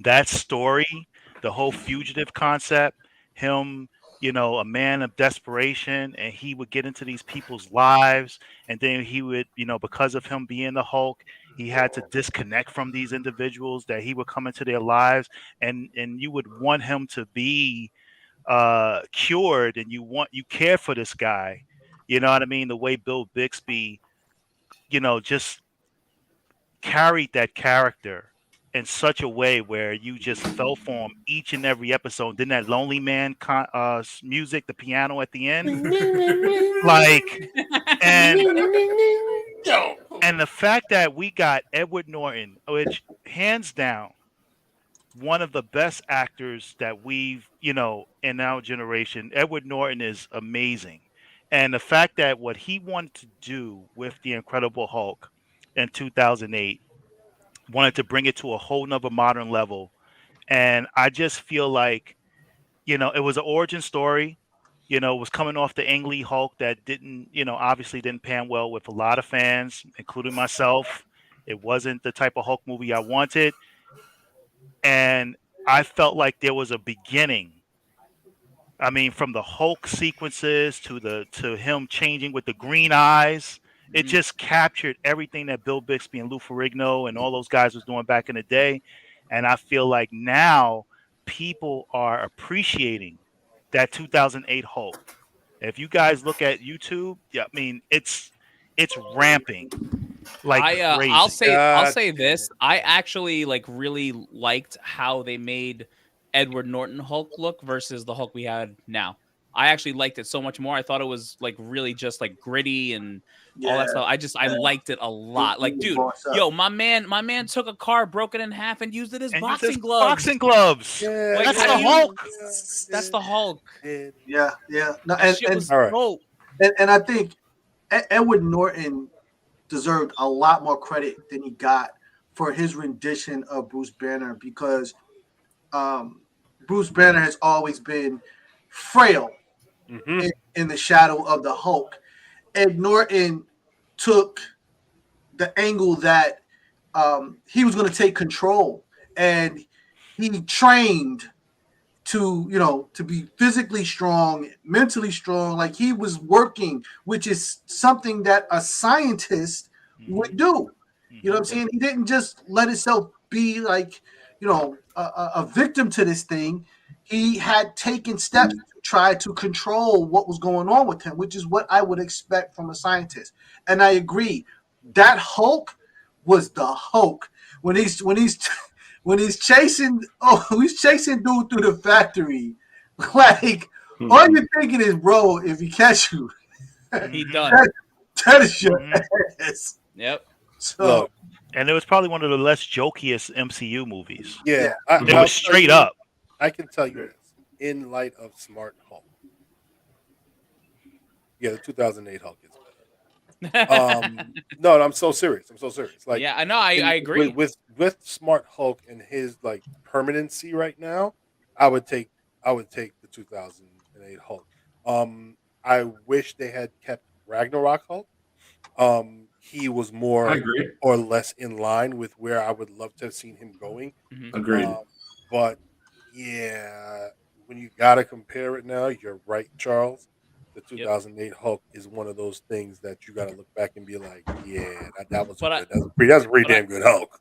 That story, the whole fugitive concept, him, a man of desperation, and he would get into these people's lives, and then he would, because of him being the Hulk, he had to disconnect from these individuals that he would come into their lives, and you would want him to be cured, and you care for this guy, you know what I mean? The way Bill Bixby, just carried that character in such a way where you just fell for him each and every episode. Then that Lonely Man music, the piano at the end, like, and the fact that we got Edward Norton, which hands down one of the best actors that we've, in our generation. Edward Norton is amazing. And the fact that what he wanted to do with the Incredible Hulk in 2008, wanted to bring it to a whole nother modern level. And I just feel like, it was an origin story. It was coming off the Ang Lee Hulk that didn't, obviously didn't pan well with a lot of fans, including myself. It wasn't the type of Hulk movie I wanted. And I felt like there was a beginning. I mean, from the Hulk sequences to him changing with the green eyes, it just captured everything that Bill Bixby and Lou Ferrigno and all those guys was doing back in the day. And I feel like now people are appreciating that 2008 Hulk. If you guys look at YouTube, yeah, I mean, it's ramping like crazy. I'll say God this. I actually really liked how they made Edward Norton Hulk look versus the Hulk we had now. I actually liked it so much more. I thought it was really just gritty and all that stuff. I liked it a lot. Like, dude, yo, my man took a car, broke it in half, and used it as And use boxing this gloves. Boxing gloves. Yeah, Like, That's how the do you- Hulk. That's the Hulk. Yeah. No, That shit was All right. dope. and I think Edward Norton deserved a lot more credit than he got for his rendition of Bruce Banner because Bruce Banner has always been frail in the shadow of the Hulk. Ed Norton took the angle that he was going to take control, and he trained to be physically strong, mentally strong, like he was working, which is something that a scientist would do. You know what I'm saying? He didn't just let himself be a victim to this thing. He had taken steps to try to control what was going on with him, which is what I would expect from a scientist. And I agree. That Hulk was the Hulk when he's chasing dude through the factory. Like all you're thinking is, bro, if he catch you, He done. that is your ass. Yep. So Look, And it was probably one of the less jokiest MCU movies. yeah, It was straight up. I can tell you this in light of Smart Hulk. Yeah, the 2008 Hulk is better. No, I'm so serious. Like, yeah, I know. I agree. With Smart Hulk and his permanency right now, I would take the 2008 Hulk. I wish they had kept Ragnarok Hulk. He was I more agree. or less in line with where I would love to have seen him going. Agreed. But yeah, when you gotta compare it now, you're right, Charles. The the 2008 Hulk is one of those things that you got to look back and be like, yeah, that was good. That's a pretty damn good Hulk.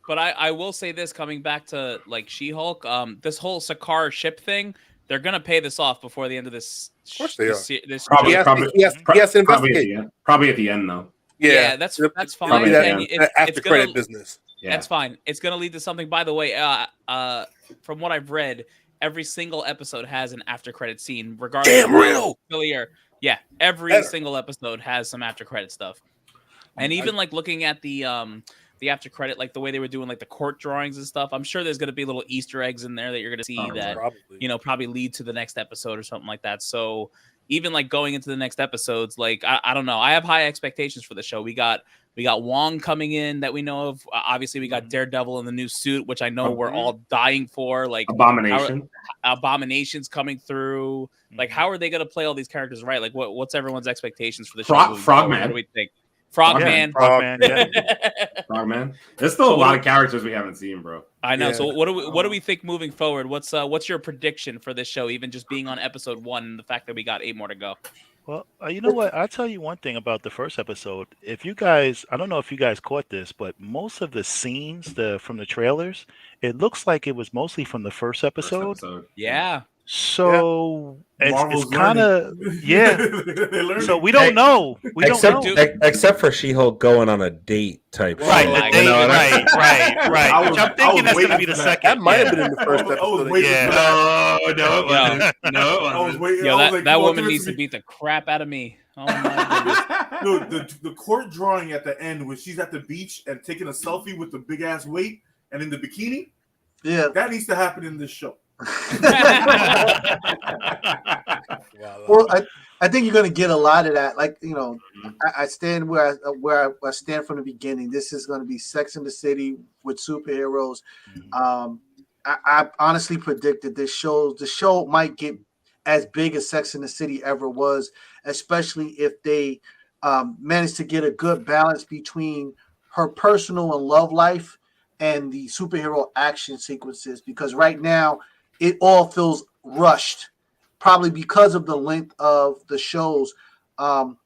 But I will say this, coming back to like She-Hulk, this whole Sakaar ship thing, they're gonna pay this off before the end of this. Of course they are. This Probably, he has to investigate. Probably at the end, though. Yeah, that's fine. After credit business. Yeah. That's fine. It's gonna lead to something. By the way, from what I've read, every single episode has an after credit scene, regardless. Damn real. Yeah, every single episode has some after credit stuff, and even like looking at the after credit, like the way they were doing like the court drawings and stuff. I'm sure there's gonna be little Easter eggs in there that you're gonna see that probably lead to the next episode or something like that. So even like going into the next episodes, like I don't know. I have high expectations for the show. We got Wong coming in that we know of. Obviously, we got Daredevil in the new suit, which I know we're all dying for. Like Abomination's coming through. Like, how are they going to play all these characters right? Like, what's everyone's expectations for the show? Frogman. What do we think? Frogman. Frogman. There's still a lot of characters we haven't seen, bro. I know. Yeah. So what do we think moving forward? What's your prediction for this show? Even just being on episode 1 and the fact that we got 8 more to go. Well, you know what? I'll tell you one thing about the first episode. If you guys, I don't know if you guys caught this, but most of the scenes from the trailers, it looks like it was mostly from the first episode. Yeah. So it's kind of So we don't know. Except for She-Hulk going on a date type. Right. Which I'm thinking that's going to be the second. That might have been in the first episode. No. That woman needs to beat the crap out of me. Oh my goodness. The court drawing at the end when she's at the beach and taking a selfie with the big ass weight and in the bikini. Yeah, that needs to happen in this show. Well, I think you're going to get a lot of that. Like, I stand where I stand from the beginning. This is going to be Sex in the City with superheroes. I honestly predict that the show might get as big as Sex in the City ever was, especially if they manage to get a good balance between her personal and love life and the superhero action sequences. Because right now, it all feels rushed, probably because of the length of the shows.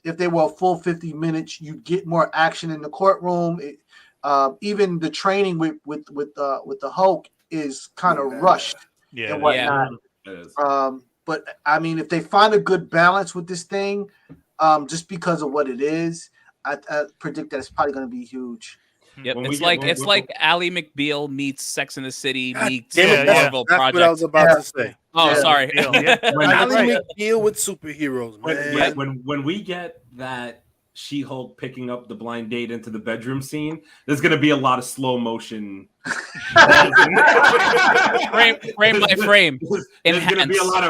If they were a full 50 minutes, you'd get more action in the courtroom. Even the training with the Hulk is kind of rushed and whatnot. But I mean, if they find a good balance with this thing, just because of what it is, I predict that it's probably going to be huge. Yep, it's like Ally McBeal meets Sex in the City meets Marvel Project. That's what I was about to say. Oh, sorry. Ally McBeal with superheroes, man. When we get that She-Hulk picking up the blind date into the bedroom scene, there's going to be a lot of slow motion. frame by frame. There's going to be a lot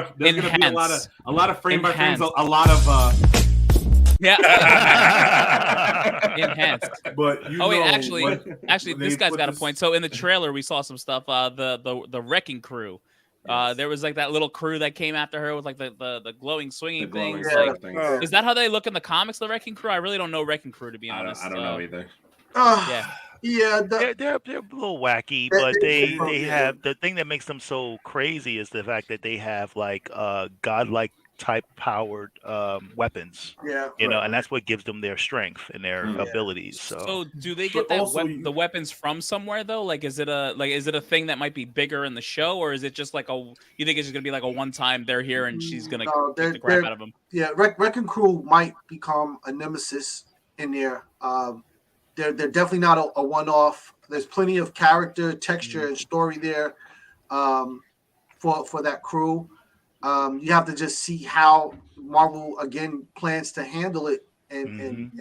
of frame by frames, a lot of enhanced. But actually, this guy's got a point. So in the trailer, we saw some stuff. The wrecking crew. There was like that little crew that came after her with like the glowing swinging things. Is that how they look in the comics? The wrecking crew? I really don't know wrecking crew, to be honest. I don't know either. They're a little wacky, but they have the thing that makes them so crazy is the fact that they have like godlike type powered weapons, and that's what gives them their strength and their abilities. So do they get the weapons from somewhere though? Like, is it a thing that might be bigger in the show, or is it just like you think it's just gonna be like a one time they're here and she's gonna kick the crap out of them? Yeah, Wrecking Crew might become a nemesis in there. They're definitely not a one off. There's plenty of character, texture, and story there for that crew. You have to just see how Marvel again plans to handle it and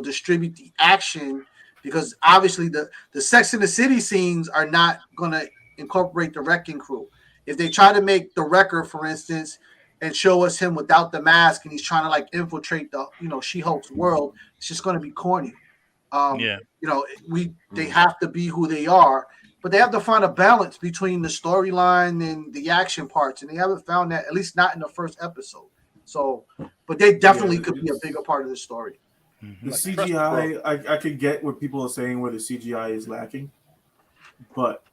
distribute the action, because obviously the Sex in the City scenes are not going to incorporate the Wrecking Crew. If they try to make the Wrecker, for instance, and show us him without the mask and he's trying to like infiltrate the She-Hulk's world, it's just going to be corny. They have to be who they are. But they have to find a balance between the storyline and the action parts, and they haven't found that, at least not in the first episode. So, but they definitely could be a bigger part of the story. The CGI, I could get what people are saying where the CGI is lacking, but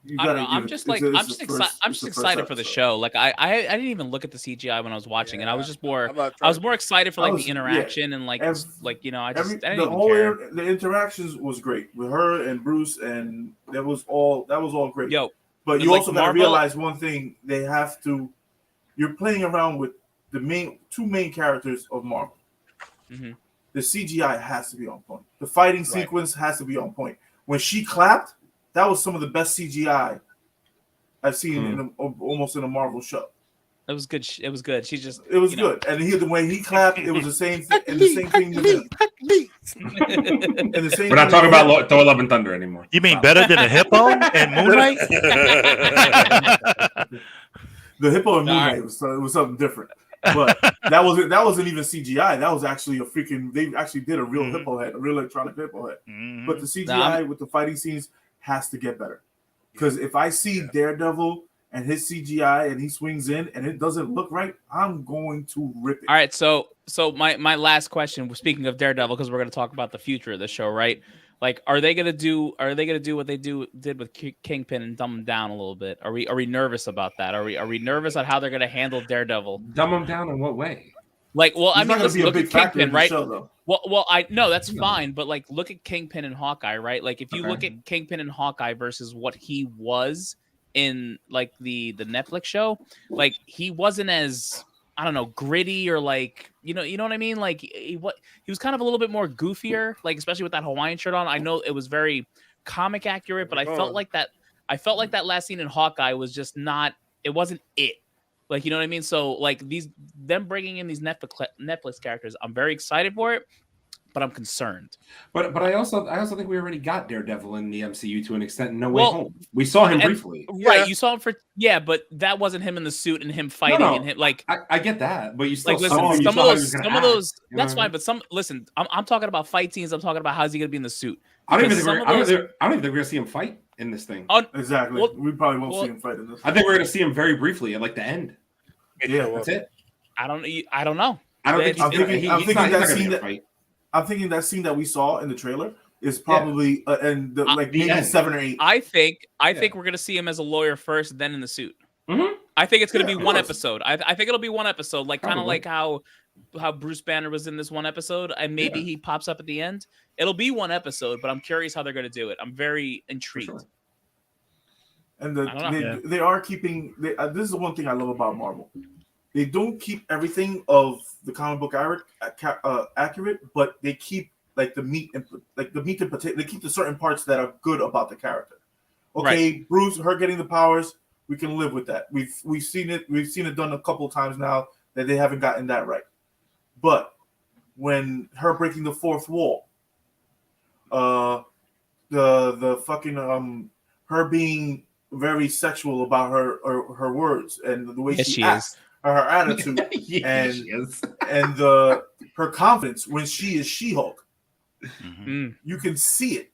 You I don't gotta know. give I'm it- just it's like a- I'm it's just the excited. first- I'm it's just the first excited for the episode. show. Like I didn't even look at the CGI when I was watching it. I was just more. I'm not I was trying- more excited for I like was- the interaction and like Every- like I Every just I didn't the even whole care. the interactions was great with her and Bruce, and that was all great. Yo, But you like also got to Marvel- realize one thing: you're playing around with the two main characters of Marvel. Mhm. The CGI has to be on point. The fighting sequence has to be on point. When she clapped, that was some of the best CGI I've seen almost in a Marvel show. it was good. It was good. She just It was you know. good, and the way he clapped, it was the same thing. And the same thing with him. And the same. We're not thing talking with about him. Thor: Love and Thunder anymore. You mean better than a hippo and Moonlight? The hippo and All Moonlight was something different, but that wasn't even CGI. That was actually a freaking. They actually did a real hippo head, a real electronic hippo head. Mhm. But the CGI with the fighting scenes has to get better, because if I see Daredevil and his CGI and he swings in and it doesn't look right, I'm going to rip it. All right, so my last question. Speaking of Daredevil, because we're going to talk about the future of the show, right? Like, are they going to do what they did with Kingpin and dumb him down a little bit? Are we nervous about that? Are we nervous on how they're going to handle Daredevil? Dumb him down in what way? Like, well, He's I mean, not going to be a look big at factor in Kingpin, the right? show, though. Well, I know that's fine, but like, look at Kingpin and Hawkeye, right? Like, if you Okay. look at Kingpin and Hawkeye versus what he was in like the Netflix show, like he wasn't as, I don't know, gritty or like you know what I mean? Like he was kind of a little bit more goofier, like especially with that Hawaiian shirt on. I know it was very comic accurate, but I felt like that last scene in Hawkeye was just not. It wasn't it. Like, you know what I mean? So like them bringing in these Netflix characters, I'm very excited for it, but I'm concerned. But I also think we already got Daredevil in the MCU to an extent. In No Way Home, we saw him briefly. Right, Yeah. you saw him but that wasn't him in the suit and him fighting No. and him like. I get that, but you still Like, listen, saw him. some of those, You know that's what I fine. But listen, I'm talking about fight scenes. I'm talking about how's he gonna be in the suit. I don't even Because think we're gonna see him fight in this thing. Exactly. Well- We probably won't see him fight in this. I think we're gonna see him very briefly at like the end. Yeah, That's it. I don't know. I don't think I'm thinking he's that not gonna scene be a that- fight. I'm thinking that scene that we saw in the trailer is probably like the maybe end. 7 or 8. I think we're gonna see him as a lawyer first, then in the suit. Mhm. I think it's gonna be of one course. episode. I think it'll be one episode, like kind of Probably. like how Bruce Banner was in this one episode, and maybe he pops up at the end. It'll be one episode, but I'm curious how they're gonna do it. I'm very intrigued. sure. And I don't know. they are keeping. This is the one thing I love about Marvel. They don't keep everything of the comic book accurate, but they keep like the meat and potato. They keep the certain parts that are good about the character. Okay, Bruce, her getting the powers, we can live with that. We've seen it. We've seen it done a couple of times now that they haven't gotten that right. But when her breaking the fourth wall, the fucking her being very sexual about her words and the way Yes, she she acts, her attitude, and her confidence when she is She-Hulk. Mm, You can see it.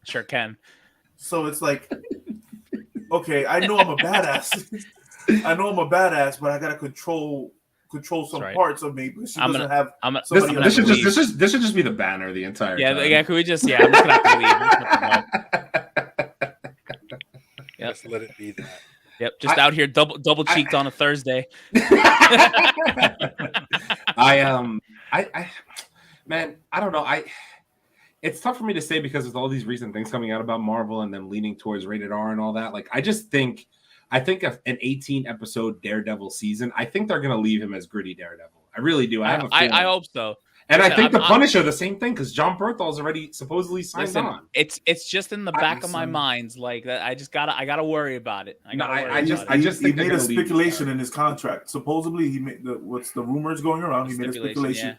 sure can. So it's like, okay, I know I'm a badass. But I gotta control some right. parts of me because she I'm doesn't gonna- have I'm gonna- somebody This else. should just be the banner the entire Yeah, time. yeah. Can we just? Yeah, I'm just gonna have to leave. I'm just gonna have to go. Yep. Just let it be that. Yep, just out here double cheeked on a Thursday. Man, I don't know. It's tough for me to say because of all these recent things coming out about Marvel and them leaning towards rated R and all that. Like, I think of an 18 episode Daredevil season, I think they're gonna leave him as gritty Daredevil. I really do. I have a feeling. I hope so. And I think I'm- the Punisher the same thing because John Berthal's already supposedly signed on. It's just in the back of my mind, like that. I gotta worry about it. I just he think they're made a gonna leave speculation in his contract. Supposedly, he made what's the rumors going around. He made a speculation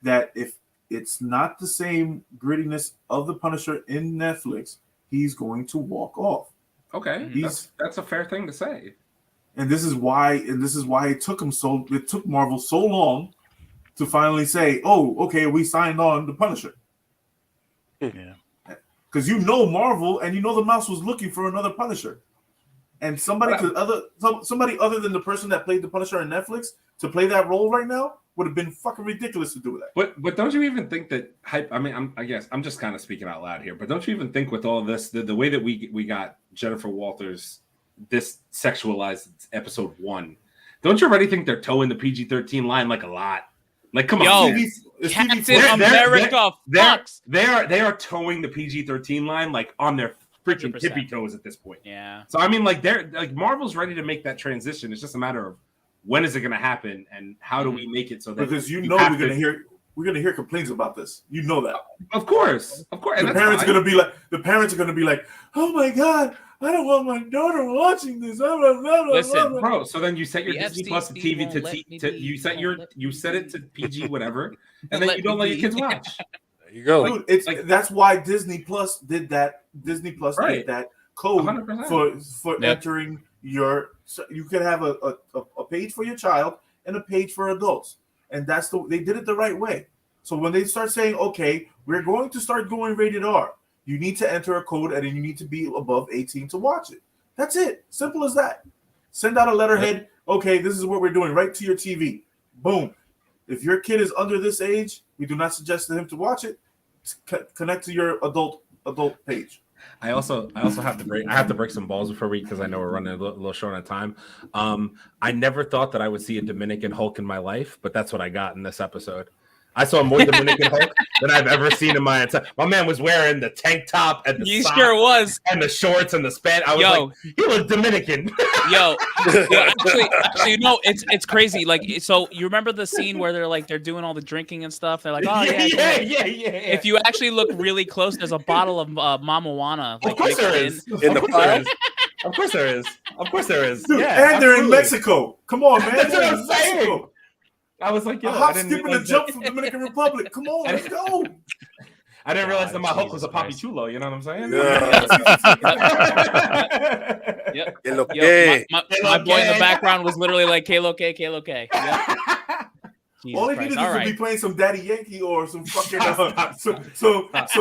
that if it's not the same grittiness of the Punisher in Netflix, he's going to walk off. Okay, that's a fair thing to say. And this is why it took Marvel so long to finally say, "Oh, okay, we signed on the Punisher." Yeah. Because Marvel and the mouse was looking for another Punisher, and somebody other than the person that played the Punisher on Netflix to play that role right now would have been fucking ridiculous to do that. But don't you even think that hype? I mean, I guess I'm just kind of speaking out loud here. But don't you even think with all of this, the way that we got Jennifer Walters this sexualized episode 1, don't you already think they're towing the PG-13 line like a lot? Like, come on, Captain America, they are towing the PG-13 line like on their freaking 100%. Tippy toes at this point. Yeah. So I mean, like they're like Marvel's ready to make that transition. It's just a matter of when is it going to happen and how do we make it so that because we're gonna hear complaints about this. You know that. Of course. The parents are gonna be like, oh my god, I don't want my daughter watching this. Listen, bro. So then you set your Disney Plus TV you set it to PG whatever, and then you don't let your kids watch. There you go. Dude, that's why Disney Plus did that. Disney Plus did that code 100%. for entering your. So you could have a page for your child and a page for adults, and they did it the right way. So when they start saying, okay, we're going to start going rated R, you need to enter a code and then you need to be above 18 to watch it. That's it. Simple as that. Send out a letterhead. Okay, this is what we're doing right to your TV. Boom. If your kid is under this age, we do not suggest to him to watch it. Connect to your adult page. I also have to break some balls before because I know we're running a little short on time. I never thought that I would see a Dominican Hulk in my life, but that's what I got in this episode. I saw more Dominican Hulk than I've ever seen in my entire. My man was wearing the tank top and the socks sure was, and the shorts and the span. I was like, he was Dominican. Actually, no, it's crazy. Like, so you remember the scene where they're doing all the drinking and stuff? They're like, oh yeah. If you actually look really close, there's a bottle of Mama Juana. Of course there is. In the pile. Of course there is. Of course there is. Dude, and they're in Mexico. Come on, man. That's what I'm saying. I was like, a hop, skip, and a jump from Dominican Republic. Come on, let's go. I didn't realize that my Hulk was a Papi Chulo. You know what I'm saying? Yeah. My boy in the background was literally like, K-Lo K. Yep. All he needed was to be playing some Daddy Yankee or some fucking some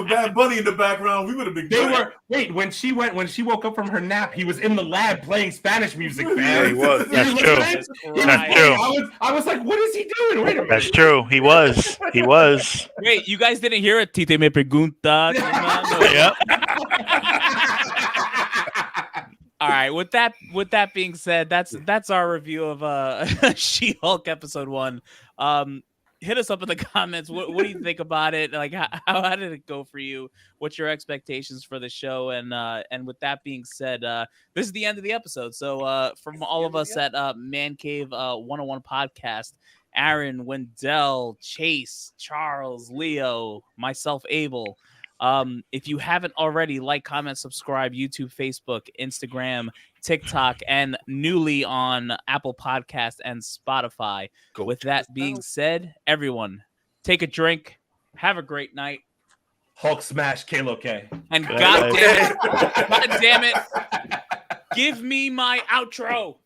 Bad Bunny in the background. We would have been. When she woke up from her nap, he was in the lab playing Spanish music, man. Yeah, he was. That's true. That's true. I was like, what is he doing? Wait a minute. That's true. He was. Wait, you guys didn't hear it? Tite me pregunta. Yep. All right. With that being said, that's our review of She-Hulk episode 1. Hit us up in the comments. What do you think about it? Like, how did it go for you? What's your expectations for the show? And with that being said, this is the end of the episode. So from all of us at Mancave101 Podcast, Aaron, Wendell, Chase, Charles, Leo, myself, Abel. If you haven't already, like, comment, subscribe, YouTube, Facebook, Instagram, TikTok, and newly on Apple Podcast and Spotify. With that being said, everyone, take a drink, have a great night. Hulk smash K-Lo K. And God damn it, give me my outro.